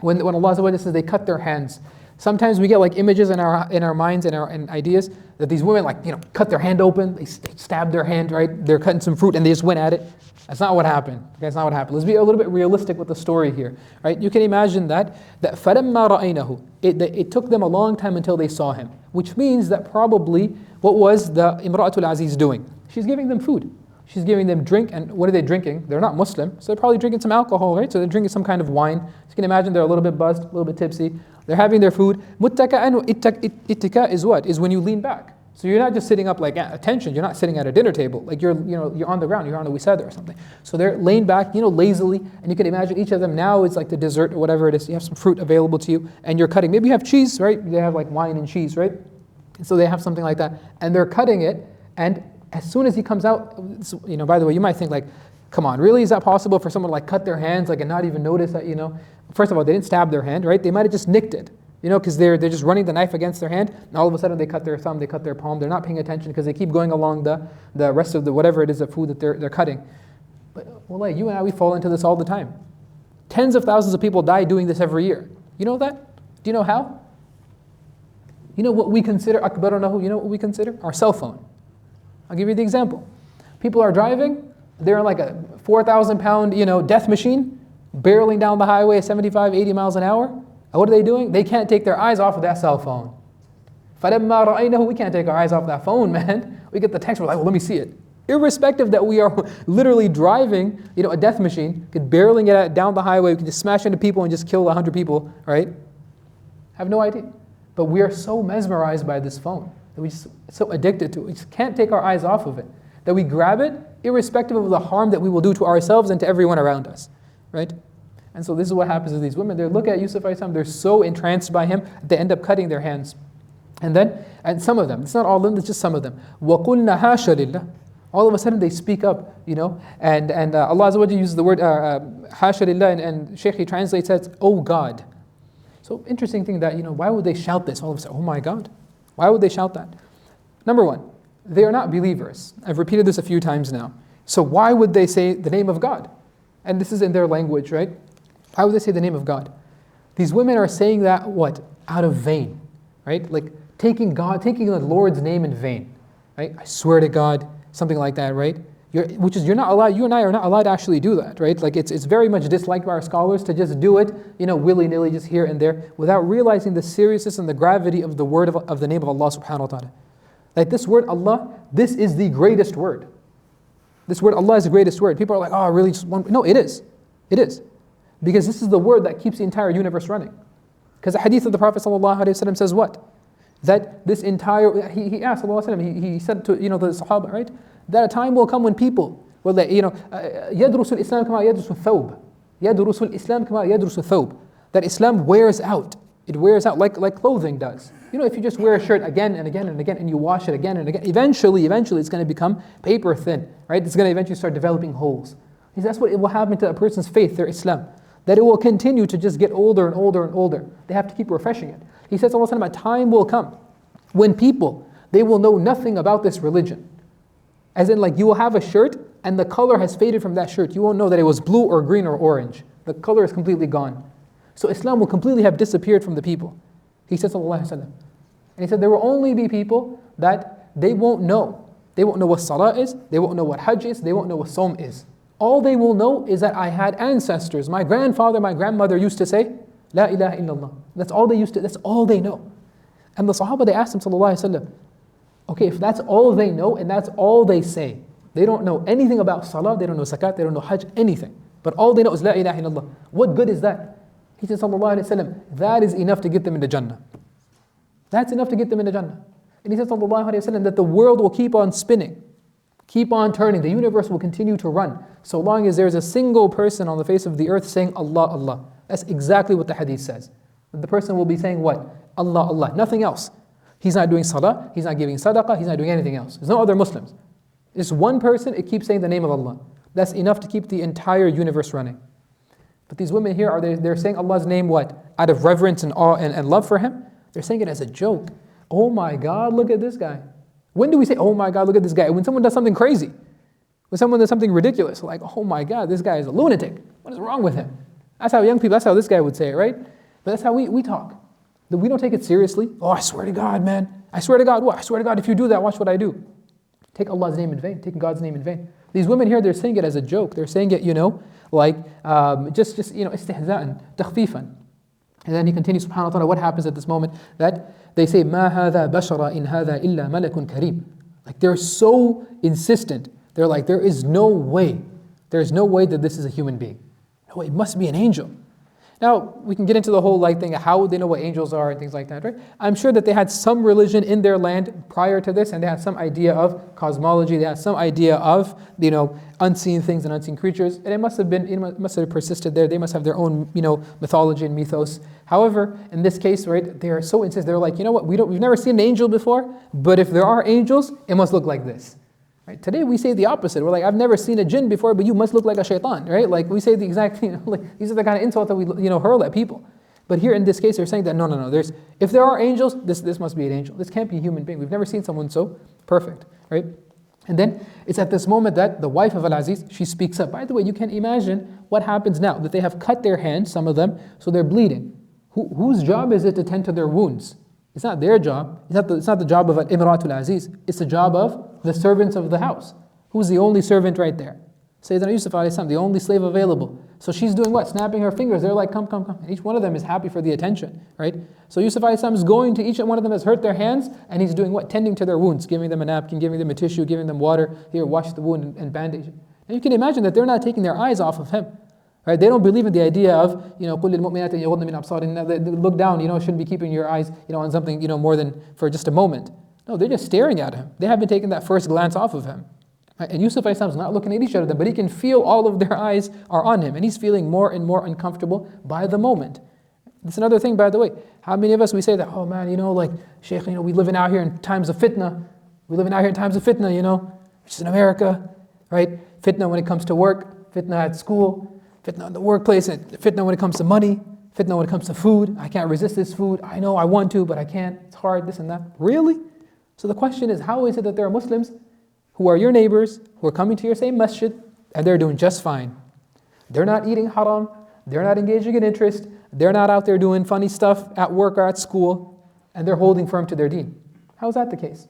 When Allah says they cut their hands, sometimes we get like images in our minds and ideas that these women cut their hand open, they stab their hand, right? They're cutting some fruit and they just went at it. That's not what happened. Okay, that's not what happened. Let's be a little bit realistic with the story here, right? You can imagine that فَلَمَّا رَأَيْنَهُ, it took them a long time until they saw him, which means that probably what was the Imra'atul Aziz doing? She's giving them food. She's giving them drink, and what are they drinking? They're not Muslim, so they're probably drinking some alcohol, right? So they're drinking some kind of wine. So you can imagine they're a little bit buzzed, a little bit tipsy. They're having their food. Muttaka'an, ittika is what? Is when you lean back. So you're not just sitting up like attention. You're not sitting at a dinner table. Like you're on the ground. You're on a wisada or something. So they're laying back, lazily, and you can imagine each of them now is like the dessert or whatever it is. You have some fruit available to you, and you're cutting. Maybe you have cheese, right? They have like wine and cheese, right? And so they have something like that, and they're cutting it. And as soon as he comes out, by the way, you might think like, come on, really? Is that possible for someone to like cut their hands and not even notice that, First of all, they didn't stab their hand, right? They might have just nicked it, because they're just running the knife against their hand, and all of a sudden they cut their thumb, they cut their palm. They're not paying attention because they keep going along the rest of the whatever it is of food that they're cutting. But wallah, you and I, we fall into this all the time. Tens of thousands of people die doing this every year. You know that? Do you know how? You know what we consider akbaranahu? You know what we consider? Our cell phone. I'll give you the example. People are driving, they're in like a 4,000 pound, death machine, barreling down the highway at 75, 80 miles an hour. And what are they doing? They can't take their eyes off of that cell phone. فَلَمَّا رَأَيْنَهُ, we can't take our eyes off that phone, man. We get the text, we're like, well, let me see it. Irrespective that we are literally driving, a death machine, barreling it down the highway, we can just smash into people and just kill 100 people, right? Have no idea. But we are so mesmerized by this phone, that we just so addicted to it. We just can't take our eyes off of it. That we grab it, irrespective of the harm that we will do to ourselves and to everyone around us, right? And so this is what happens to these women. They look at Yusuf alayhi salam, they're so entranced by him, they end up cutting their hands. And some of them, it's not all of them, it's just some of them. وَقُلْنَا حَاشَ لِلَّهِ, all of a sudden they speak up, and Allah Azza wa Jalla uses the word حَاشَ لِلَّهِ, and Shaykh he translates as, oh God. So interesting thing that, why would they shout this all of a sudden? Oh my God. Why would they shout that? Number one, they are not believers. I've repeated this a few times now. So why would they say the name of God? And this is in their language, right? Why would they say the name of God? These women are saying that, what? Out of vain, right? Like taking the Lord's name in vain, right? I swear to God, something like that, right? You're not allowed, you and I are not allowed to actually do that, right? Like it's very much disliked by our scholars to just do it, willy-nilly, just here and there, without realizing the seriousness and the gravity of the word of the name of Allah subhanahu wa ta'ala. Like this word Allah, this is the greatest word. This word Allah is the greatest word. People are like, oh, really just one? No, it is. It is. Because this is the word that keeps the entire universe running. Because the hadith of the Prophet ﷺ says what? that this entire, he asked, he said to the Sahaba, right, that a time will come when people will, يَدْرُسُ الْإِسْلَامِ كَمَا يَدْرُسُ الثَّوْبِ يَدْرُسُ الْإِسْلَامِ كَمَا يَدْرُسُ الثَّوْبِ. That Islam wears out. It wears out like clothing does. If you just wear a shirt again and again and again and you wash it again and again, eventually it's going to become paper thin, right? It's going to eventually start developing holes. He says that's what it will happen to a person's faith, their Islam. That it will continue to just get older and older and older. They have to keep refreshing it. He says, a time will come when people, they will know nothing about this religion. As in, like, you will have a shirt and the color has faded from that shirt. You won't know that it was blue or green or orange. The color is completely gone. So Islam will completely have disappeared from the people. He said, sallallahu alaihi wasallam. And he said, there will only be people that they won't know. They won't know what salah is, they won't know what hajj is, they won't know what som is. All they will know is that I had ancestors. My grandfather, my grandmother used to say, La ilaha illallah. That's all they know. And the Sahaba, they asked him, sallallahu alaihi wasallam, okay, if that's all they know and that's all they say, they don't know anything about salah, they don't know zakat, they don't know hajj, anything. But all they know is La ilaha illallah. What good is that? He said, sallallahu alaihi wasallam, that is enough to get them into Jannah. That's enough to get them into Jannah. And he said, sallallahu alaihi wasallam, that the world will keep on spinning, keep on turning, the universe will continue to run, so long as there's a single person on the face of the earth saying Allah, Allah. That's exactly what the hadith says. The person will be saying what? Allah, Allah, nothing else. He's not doing salah, he's not giving sadaqah, he's not doing anything else. There's no other Muslims. It's one person, it keeps saying the name of Allah. That's enough to keep the entire universe running. But these women here, they're saying Allah's name what? Out of reverence and awe and love for Him? They're saying it as a joke. Oh my God, look at this guy. When do we say, oh my God, look at this guy? When someone does something crazy. When someone does something ridiculous. Like, oh my God, this guy is a lunatic. What is wrong with him? That's how young people, that's how this guy would say it, right? But that's how we talk. We don't take it seriously. Oh, I swear to God, man. I swear to God, what? I swear to God, if you do that, watch what I do. Take Allah's name in vain, taking God's name in vain. These women here, they're saying it as a joke. They're saying it, just istihza'an, takhfifan. And then he continues, subhanahu wa ta'ala, what happens at this moment? That they say, مَا هَذَا بَشَرًا إِنْ هَذَا إِلَّا مَلَكٌ كَرِيمٌ. Like, they're so insistent. They're like, there is no way that this is a human being. No, it must be an angel. Now, we can get into the whole thing, how would they know what angels are and things like that, right? I'm sure that they had some religion in their land prior to this, and they had some idea of cosmology, they had some idea of, unseen things and unseen creatures, and it must have persisted there. They must have their own, mythology and mythos. However, in this case, right, they are so insistent. They're like, you know what, we've never seen an angel before, but if there are angels, it must look like this. Right? Today we say the opposite. We're like, I've never seen a jinn before, but you must look like a shaitan, right? Like we say the exact thing, these are the kind of insults that we hurl at people. But here in this case, they're saying that no. If there are angels, this must be an angel. This can't be a human being. We've never seen someone so perfect, right? And then it's at this moment that the wife of Al-Aziz, she speaks up. By the way, you can imagine what happens now, that they have cut their hands, some of them, so they're bleeding. Whose job is it to tend to their wounds? It's not their job. It's not the job of Imratul Aziz. It's the job of the servants of the house. Who's the only servant right there? Sayyidina Yusuf alayhi salam, the only slave available. So she's doing what? Snapping her fingers. They're like, come. And each one of them is happy for the attention, right? So Yusuf alayhi salam is going to each one of them, has hurt their hands, and he's doing what? Tending to their wounds, giving them a napkin, giving them a tissue, giving them water. Here, wash the wound and bandage it. And you can imagine that they're not taking their eyes off of him. Right? They don't believe in the idea of, قُلْ لِلْمُؤْمِنَاتِ يَغُضْنَ مِنْ أَبْصَارِهِنَّ. They look down, shouldn't be keeping your eyes, on something, more than for just a moment. No, they're just staring at him. They haven't taken that first glance off of him. Right? And Yusuf is not looking at each other, but he can feel all of their eyes are on him, and he's feeling more and more uncomfortable by the moment. That's another thing, by the way. How many of us, we say that, oh man, Shaykh, we living out here in times of fitna. We're living out here in times of fitna, which is in America, right? Fitna when it comes to work, fitna at school, fitna in the workplace, fitna when it comes to money, fitna when it comes to food. I can't resist this food. I know I want to, but I can't. It's hard, this and that. Really? So the question is, how is it that there are Muslims who are your neighbors, who are coming to your same masjid, and they're doing just fine? They're not eating haram. They're not engaging in interest. They're not out there doing funny stuff at work or at school, and they're holding firm to their deen. How is that the case?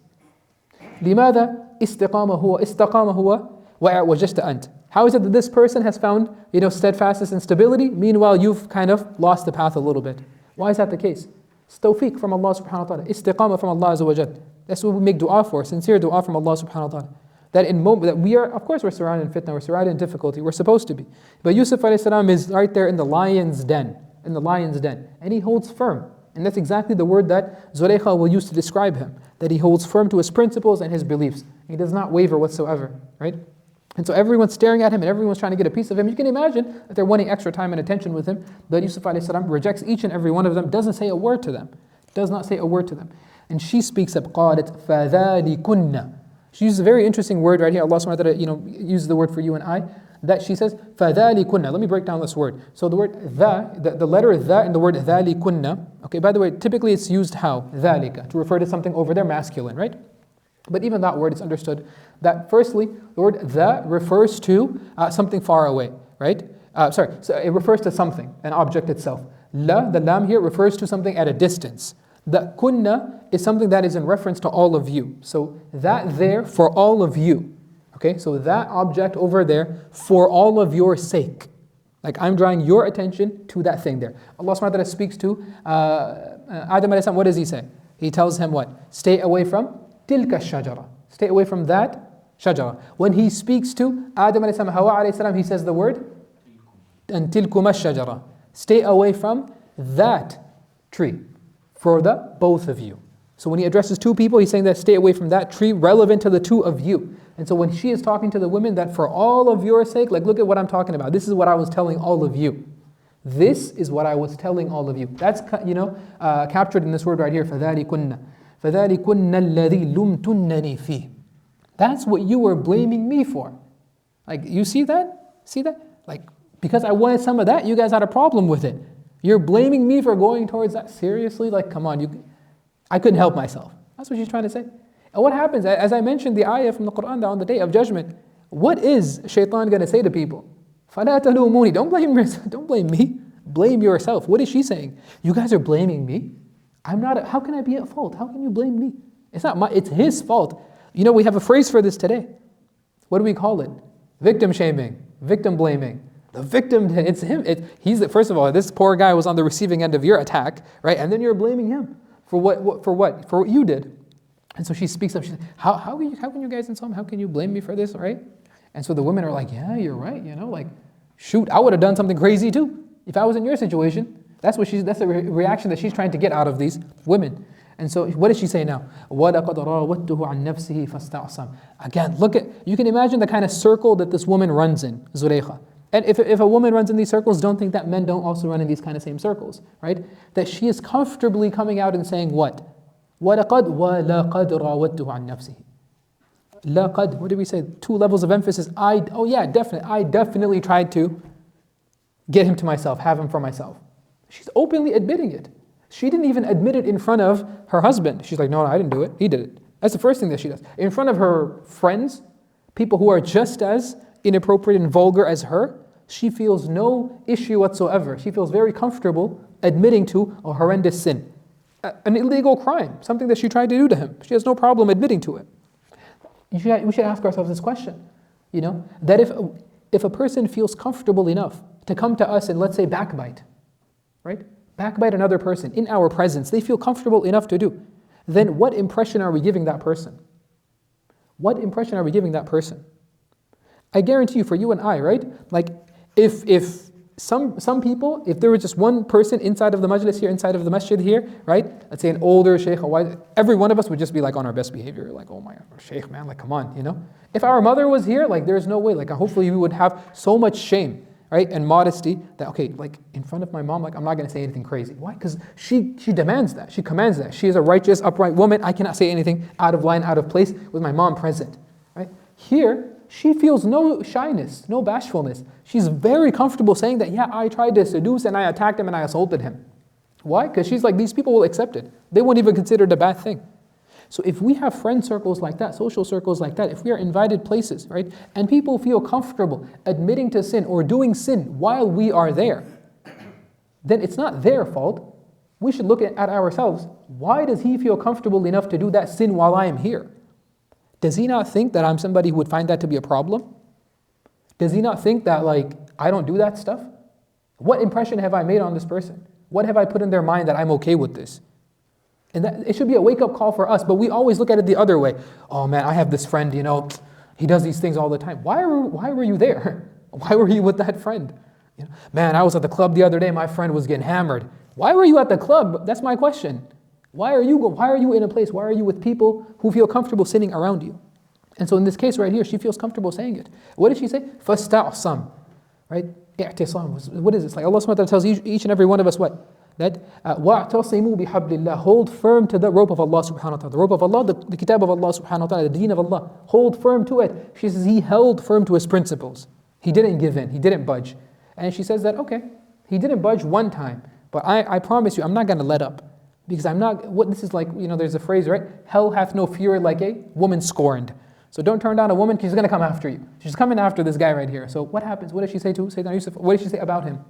لماذا استقام هو وجدت أنت? How is it that this person has found, steadfastness and stability, meanwhile you've kind of lost the path a little bit? Why is that the case? It's tawfiq from Allah subhanahu wa ta'ala. Istiqamah from Allah azza wa jal. That's what we make dua for, sincere dua from Allah subhanahu wa ta'ala. That in moment that we are, of course we're surrounded in fitna, we're surrounded in difficulty, we're supposed to be. But Yusuf alayhi salam is right there in the lion's den, and he holds firm. And that's exactly the word that Zulaykha will use to describe him, that he holds firm to his principles and his beliefs. He does not waver whatsoever, right? And so everyone's staring at him and everyone's trying to get a piece of him. You can imagine that they're wanting extra time and attention with him. But Yusuf alayhi salam rejects each and every one of them, doesn't say a word to them. Does not say a word to them. And she speaks up, قَالَتْ فَذَلِكُنَّ. She uses a very interesting word right here. Allah subhanahu wa ta'ala, uses the word for you and I. That she says, فَذَلِكُنَّ. Let me break down this word. So the word the letter the in the word ذَلِكُنَّ. Okay, by the way, typically it's used how? ذَلِكَ. To refer to something over there, masculine, right? But even that word is understood that firstly, the word the refers to something far away, right? So it refers to something, an object itself. La, the lam here, refers to something at a distance. The kunna is something that is in reference to all of you. So that there for all of you. Okay, so that object over there for all of your sake. Like I'm drawing your attention to that thing there. Allah subhanahu wa ta'ala speaks to Adam alayhi salam. What does he say? He tells him what? Stay away from tilka shajara. Stay away from that shajara. When he speaks to Adam alayhi salam, Hawa alayhi salam, he says the word and tilkuma shajara. Stay away from that tree for the both of you. So when he addresses two people, he's saying that stay away from that tree relevant to the two of you. And so when she is talking to the women, that for all of your sake, like look at what I'm talking about. This is what I was telling all of you. This is what I was telling all of you. That's captured in this word right here. فَذَلِكُنَّ فَذَلِكُنَّ الَّذِي لُمْتُنَّنِي فِيهِ. That's what you were blaming me for. Like you see that? See that? Like because I wanted some of that, you guys had a problem with it. You're blaming me for going towards that. Seriously? Like come on, I couldn't help myself. That's what she's trying to say. And what happens, as I mentioned the ayah from the Quran that on the day of judgment, what is shaitan going to say to people? فَلَا تَلُومُونِ. Don't blame me. Blame yourself. What is she saying? You guys are blaming me? How can I be at fault? How can you blame me? It's his fault. We have a phrase for this today. What do we call it? Victim shaming, victim blaming. The victim, it's him. First of all, this poor guy was on the receiving end of your attack, right? And then you're blaming him for what? For what you did. And so she speaks up. She says, how can you guys insult me? How can you blame me for this, right? And so the women are like, yeah, you're right. Shoot, I would have done something crazy too if I was in your situation. That's the reaction that she's trying to get out of these women. And so what does she say now? وَلَقَدْ رَاوَدتُّهُ عَنْ نَفْسِهِ فَاسْتَعْصَمَ. Again, you can imagine the kind of circle that this woman runs in, Zulaykha. And if a woman runs in these circles, don't think that men don't also run in these kind of same circles, right? That she is comfortably coming out and saying what? وَلَقَدْ رَاوَدتُّهُ عَنْ نَفْسِهِ. لَقَدْ, what did we say? 2 levels of emphasis. Definitely. I definitely tried to get him to myself, have him for myself. She's openly admitting it. She didn't even admit it in front of her husband. She's like, no, I didn't do it. He did it. That's the first thing that she does. In front of her friends, people who are just as inappropriate and vulgar as her, she feels no issue whatsoever. She feels very comfortable admitting to a horrendous sin. An illegal crime, something that she tried to do to him. She has no problem admitting to it. We should ask ourselves this question, that if a person feels comfortable enough to come to us and let's say backbite, right? Backbite another person in our presence, they feel comfortable enough to do, then what impression are we giving that person? What impression are we giving that person? I guarantee you for you and I, right? Like if some people, if there was just one person inside of the majlis here, inside of the masjid here, right? Let's say an older shaykh, every one of us would just be like on our best behavior. Like, oh my shaykh, man, like come on, If our mother was here, like there's no way, like hopefully we would have so much shame, right? And modesty that, okay, like in front of my mom, like I'm not going to say anything crazy. Why? Because she demands that, she commands that. She is a righteous, upright woman. I cannot say anything out of line, out of place with my mom present, right? Here, she feels no shyness, no bashfulness. She's very comfortable saying that, yeah, I tried to seduce and I attacked him and I assaulted him. Why? Because she's like, these people will accept it. They won't even consider it a bad thing. So if we have friend circles like that, social circles like that, if we are invited places, right, and people feel comfortable admitting to sin or doing sin while we are there, then it's not their fault. We should look at ourselves. Why does he feel comfortable enough to do that sin while I am here? Does he not think that I'm somebody who would find that to be a problem? Does he not think that I don't do that stuff? What impression have I made on this person? What have I put in their mind that I'm okay with this? And that it should be a wake-up call for us, but we always look at it the other way. Oh man, I have this friend, he does these things all the time. Why were you there? Why were you with that friend? Man, I was at the club the other day, my friend was getting hammered. Why were you at the club? That's my question. Why are you in a place? Why are you with people who feel comfortable sitting around you? And so in this case right here, she feels comfortable saying it. What did she say? فَاسْتَعْصَمْ. Right? اعتصام. What is this? Like Allah subhanahu wa ta'ala tells each and every one of us what? That وَاعْتَصِمُوا بِحَبْلِ اللَّهِ. Hold firm to the rope of Allah subhanahu wa ta'ala. The rope of Allah, the kitab of Allah subhanahu wa ta'ala, the deen of Allah. Hold firm to it. She says he held firm to his principles. He didn't give in. He didn't budge. And she says that, okay, he didn't budge one time. But I promise you, I'm not going to let up. Because I'm not, this is like, there's a phrase, right? Hell hath no fury like a woman scorned. So don't turn down a woman, she's going to come after you. She's coming after this guy right here. So what happens? What does she say to Sayyidina Yusuf? What did she say about him?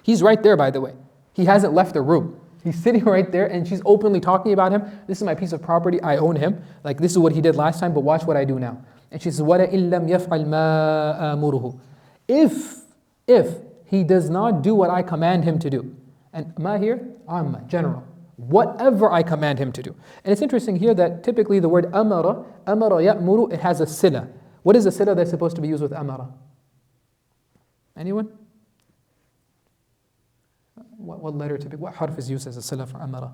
He's right there, by the way. He hasn't left the room. He's sitting right there and she's openly talking about him. This is my piece of property, I own him. Like this is what he did last time, but watch what I do now. And she says, وَلَئِن لَمْ يَفْعَلْ مَا آمُرُهُ. If he does not do what I command him to do. And ma here, amma, general. Whatever I command him to do. And it's interesting here that typically the word amara ya'muru, it has a sila. What is the sila that's supposed to be used with amara? Anyone? What letter typically, what harf is used as a sila for amara?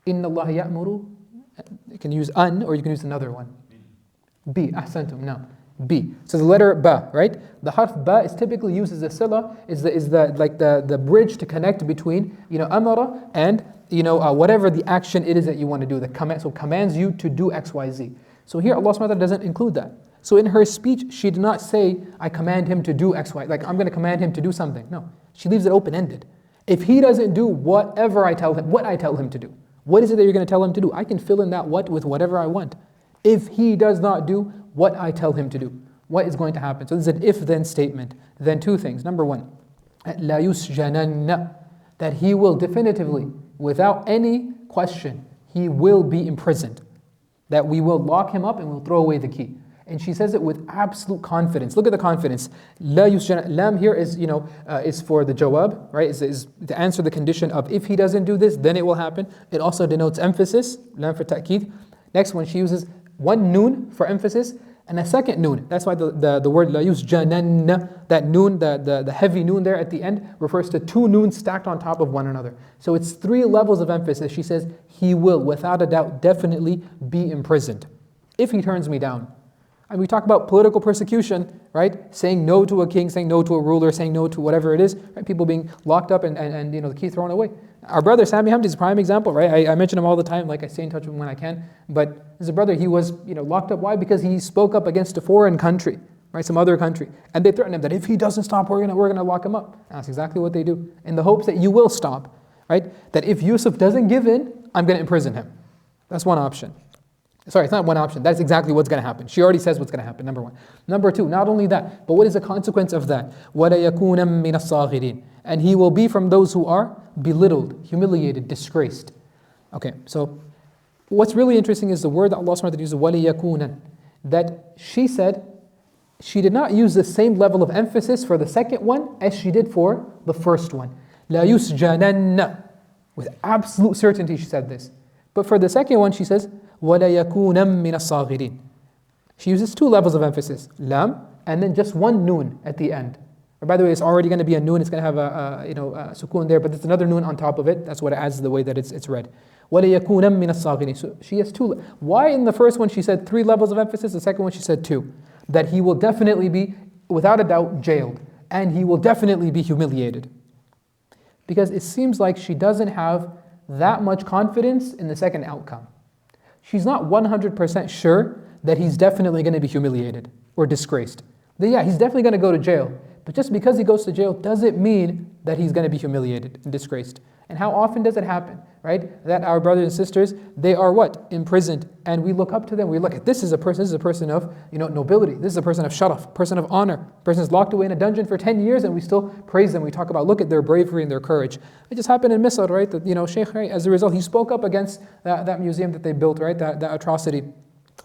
Inna Allah ya'muru. You can use an or you can use another one. B, ahsantum, no. B. So the letter ba, right? The harf ba is typically used as a sila, is the bridge to connect between amara and whatever the action it is that you want to do. So commands you to do X, Y, Z. So here Allah subhanahu wa ta'ala doesn't include that. So in her speech, she did not say, I command him to do X, Y, like I'm going to command him to do something. No, she leaves it open-ended. If he doesn't do whatever I tell him, what I tell him to do, what is it that you're going to tell him to do? I can fill in that what with whatever I want. If he does not do what I tell him to do, what is going to happen? So this is an if-then statement. Then two things. Number one, لَا يُسْجَنَنَّ, that he will definitively, without any question, he will be imprisoned. That we will lock him up and we'll throw away the key. And she says it with absolute confidence. Look at the confidence. لَا يُسْجَنَنَّ. Lam here is, is for the jawab, right? Is to answer the condition of if he doesn't do this, then it will happen. It also denotes emphasis. Lam for ta'keed. Next one, she uses one noon for emphasis and a second noon. That's why the word la yusjananna, that noon, the heavy noon there at the end, refers to two noons stacked on top of one another. So it's three levels of emphasis. She says, he will, without a doubt, definitely be imprisoned if he turns me down. And we talk about political persecution, right? Saying no to a king, saying no to a ruler, saying no to whatever it is, right? People being locked up and the key thrown away. Our brother Sami Hamdi is a prime example, right? I mention him all the time, like I stay in touch with him when I can. But as a brother, he was locked up. Why? Because he spoke up against a foreign country, right? Some other country. And they threatened him that if he doesn't stop, we're gonna lock him up. And that's exactly what they do. In the hopes that you will stop, right? That if Yusuf doesn't give in, I'm gonna imprison him. That's one option. Sorry, it's not one option. That's exactly what's going to happen. She already says what's going to happen, number one. Number two, not only that, but what is the consequence of that? وَلَيَكُونَ مِنَ الصَّاغِرِينَ. And he will be from those who are belittled, humiliated, disgraced. Okay, so what's really interesting is the word that Allah SWT uses, وَلَيَكُونَ. That she said, she did not use the same level of emphasis for the second one as she did for the first one. لَا يُسْجَنَنَّ. With absolute certainty she said this. But for the second one she says, وَلَيَكُونَ مِنَ الصَّاغِرِينَ. She uses two levels of emphasis, lam, and then just one noon at the end. Or by the way, it's already going to be a noon, it's going to have a sukoon there, but there's another noon on top of it. That's what it adds the way that it's read. وَلَيَكُونَ مِنَ الصَّاغِرِينَ. So she has two. Why in the first one she said three levels of emphasis, the second one she said two? That he will definitely be, without a doubt, jailed. And he will definitely be humiliated. Because it seems like she doesn't have that much confidence in the second outcome. She's not 100% sure that he's definitely going to be humiliated or disgraced. Then yeah, he's definitely going to go to jail. But just because he goes to jail doesn't mean that he's going to be humiliated and disgraced. And how often does it happen, right? That our brothers and sisters, they are what? Imprisoned. And we look up to them, we look at this is a person of nobility. This is a person of sharaf, person of honor. Person is locked away in a dungeon for 10 years and we still praise them. We talk about, look at their bravery and their courage. It just happened in Misr, right? That, Sheikh, right? As a result, he spoke up against that museum that they built, right? That atrocity.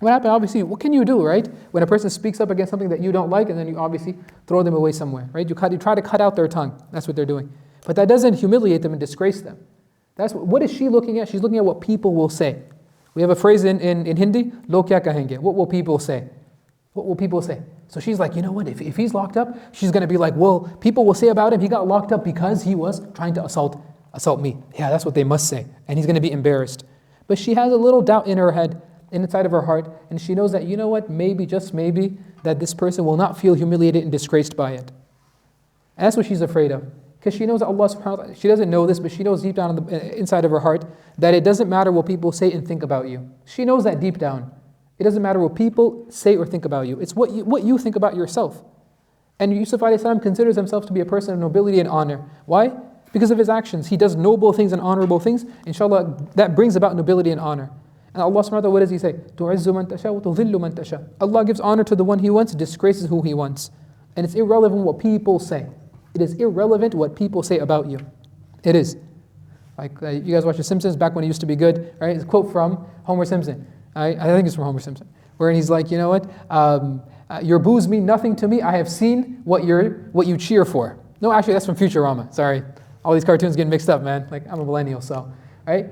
What happened? Obviously, what can you do, right? When a person speaks up against something that you don't like and then you obviously throw them away somewhere, right? You try to cut out their tongue. That's what they're doing. But that doesn't humiliate them and disgrace them. What is she looking at? She's looking at what people will say. We have a phrase in Hindi, lo kya kahenge? What will people say? What will people say? So she's like, you know what, if he's locked up, she's going to be like, well, people will say about him, he got locked up because he was trying to assault assault me. Yeah, that's what they must say. And he's going to be embarrassed. But she has a little doubt in her head, inside of her heart, and she knows that, you know what, maybe, just maybe, that this person will not feel humiliated and disgraced by it. And that's what she's afraid of. Because she knows that Allah subhanahu wa ta'ala, she doesn't know this, but she knows deep down inside of her heart that it doesn't matter what people say and think about you. She knows that deep down. It doesn't matter what people say or think about you. It's what you think about yourself. And Yusuf alayhi salam considers himself to be a person of nobility and honor. Why? Because of his actions. He does noble things and honorable things. Inshallah, that brings about nobility and honor. And Allah subhanahu wa ta'ala, what does He say? تُعِزُّ مَن تَشَاءُ وَتُذِلُّ مَن تَشَاءُ. Allah gives honor to the one He wants, disgraces who He wants. And it's irrelevant what people say. It is irrelevant what people say about you. It is. Like you guys watch The Simpsons back when it used to be good, right? It's a quote from Homer Simpson. I think it's from Homer Simpson. Where he's like, you know what? Your boos mean nothing to me. I have seen what you cheer for. No, actually that's from Futurama. Sorry. All these cartoons getting mixed up, man. Like I'm a millennial, so. Right?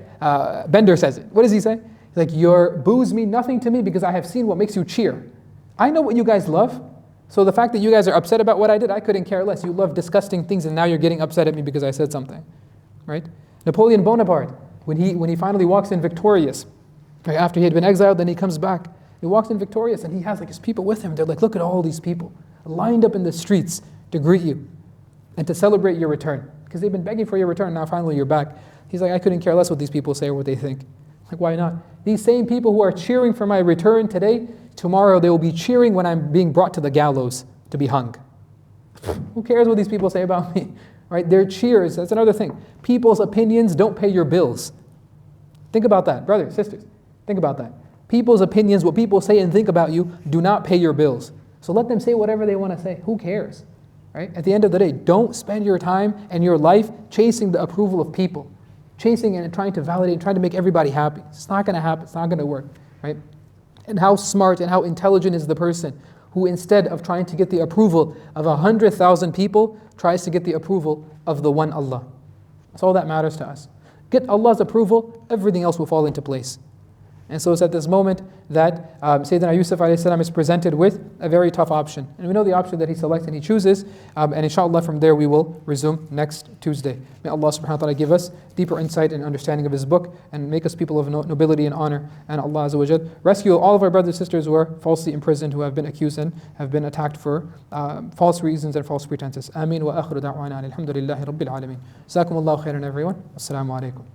Bender says it. What does he say? He's like, your boos mean nothing to me because I have seen what makes you cheer. I know what you guys love. So the fact that you guys are upset about what I did, I couldn't care less. You love disgusting things and now you're getting upset at me because I said something. Right? Napoleon Bonaparte, when he finally walks in victorious, right, after he had been exiled, then he comes back. He walks in victorious and he has like his people with him. They're like, look at all these people lined up in the streets to greet you and to celebrate your return. Because they've been begging for your return, now finally you're back. He's like, I couldn't care less what these people say or what they think. Like, why not? These same people who are cheering for my return today, tomorrow they will be cheering when I'm being brought to the gallows to be hung. Who cares what these people say about me? Right? Their cheers, that's another thing. People's opinions don't pay your bills. Think about that, brothers, sisters. Think about that. People's opinions, what people say and think about you, do not pay your bills. So let them say whatever they want to say. Who cares? Right? At the end of the day, don't spend your time and your life chasing the approval of people. Chasing and trying to validate and trying to make everybody happy. It's not going to happen. It's not going to work. Right? And how smart and how intelligent is the person who, instead of trying to get the approval of 100,000 people, tries to get the approval of the one Allah. That's all that matters to us. Get Allah's approval, everything else will fall into place. And so it's at this moment that Sayyidina Yusuf alayhi salam is presented with a very tough option. And we know the option that he selects and he chooses. And inshallah from there we will resume next Tuesday. May Allah subhanahu wa ta'ala give us deeper insight and understanding of His book and make us people of nobility and honor. And Allah Azza wa Jal rescue all of our brothers and sisters who are falsely imprisoned, who have been accused and have been attacked for false reasons and false pretenses. Ameen wa akhiru da'wana alhamdulillahi rabbil alameen. Jazakum Allahu khairan everyone. Assalamu alaikum.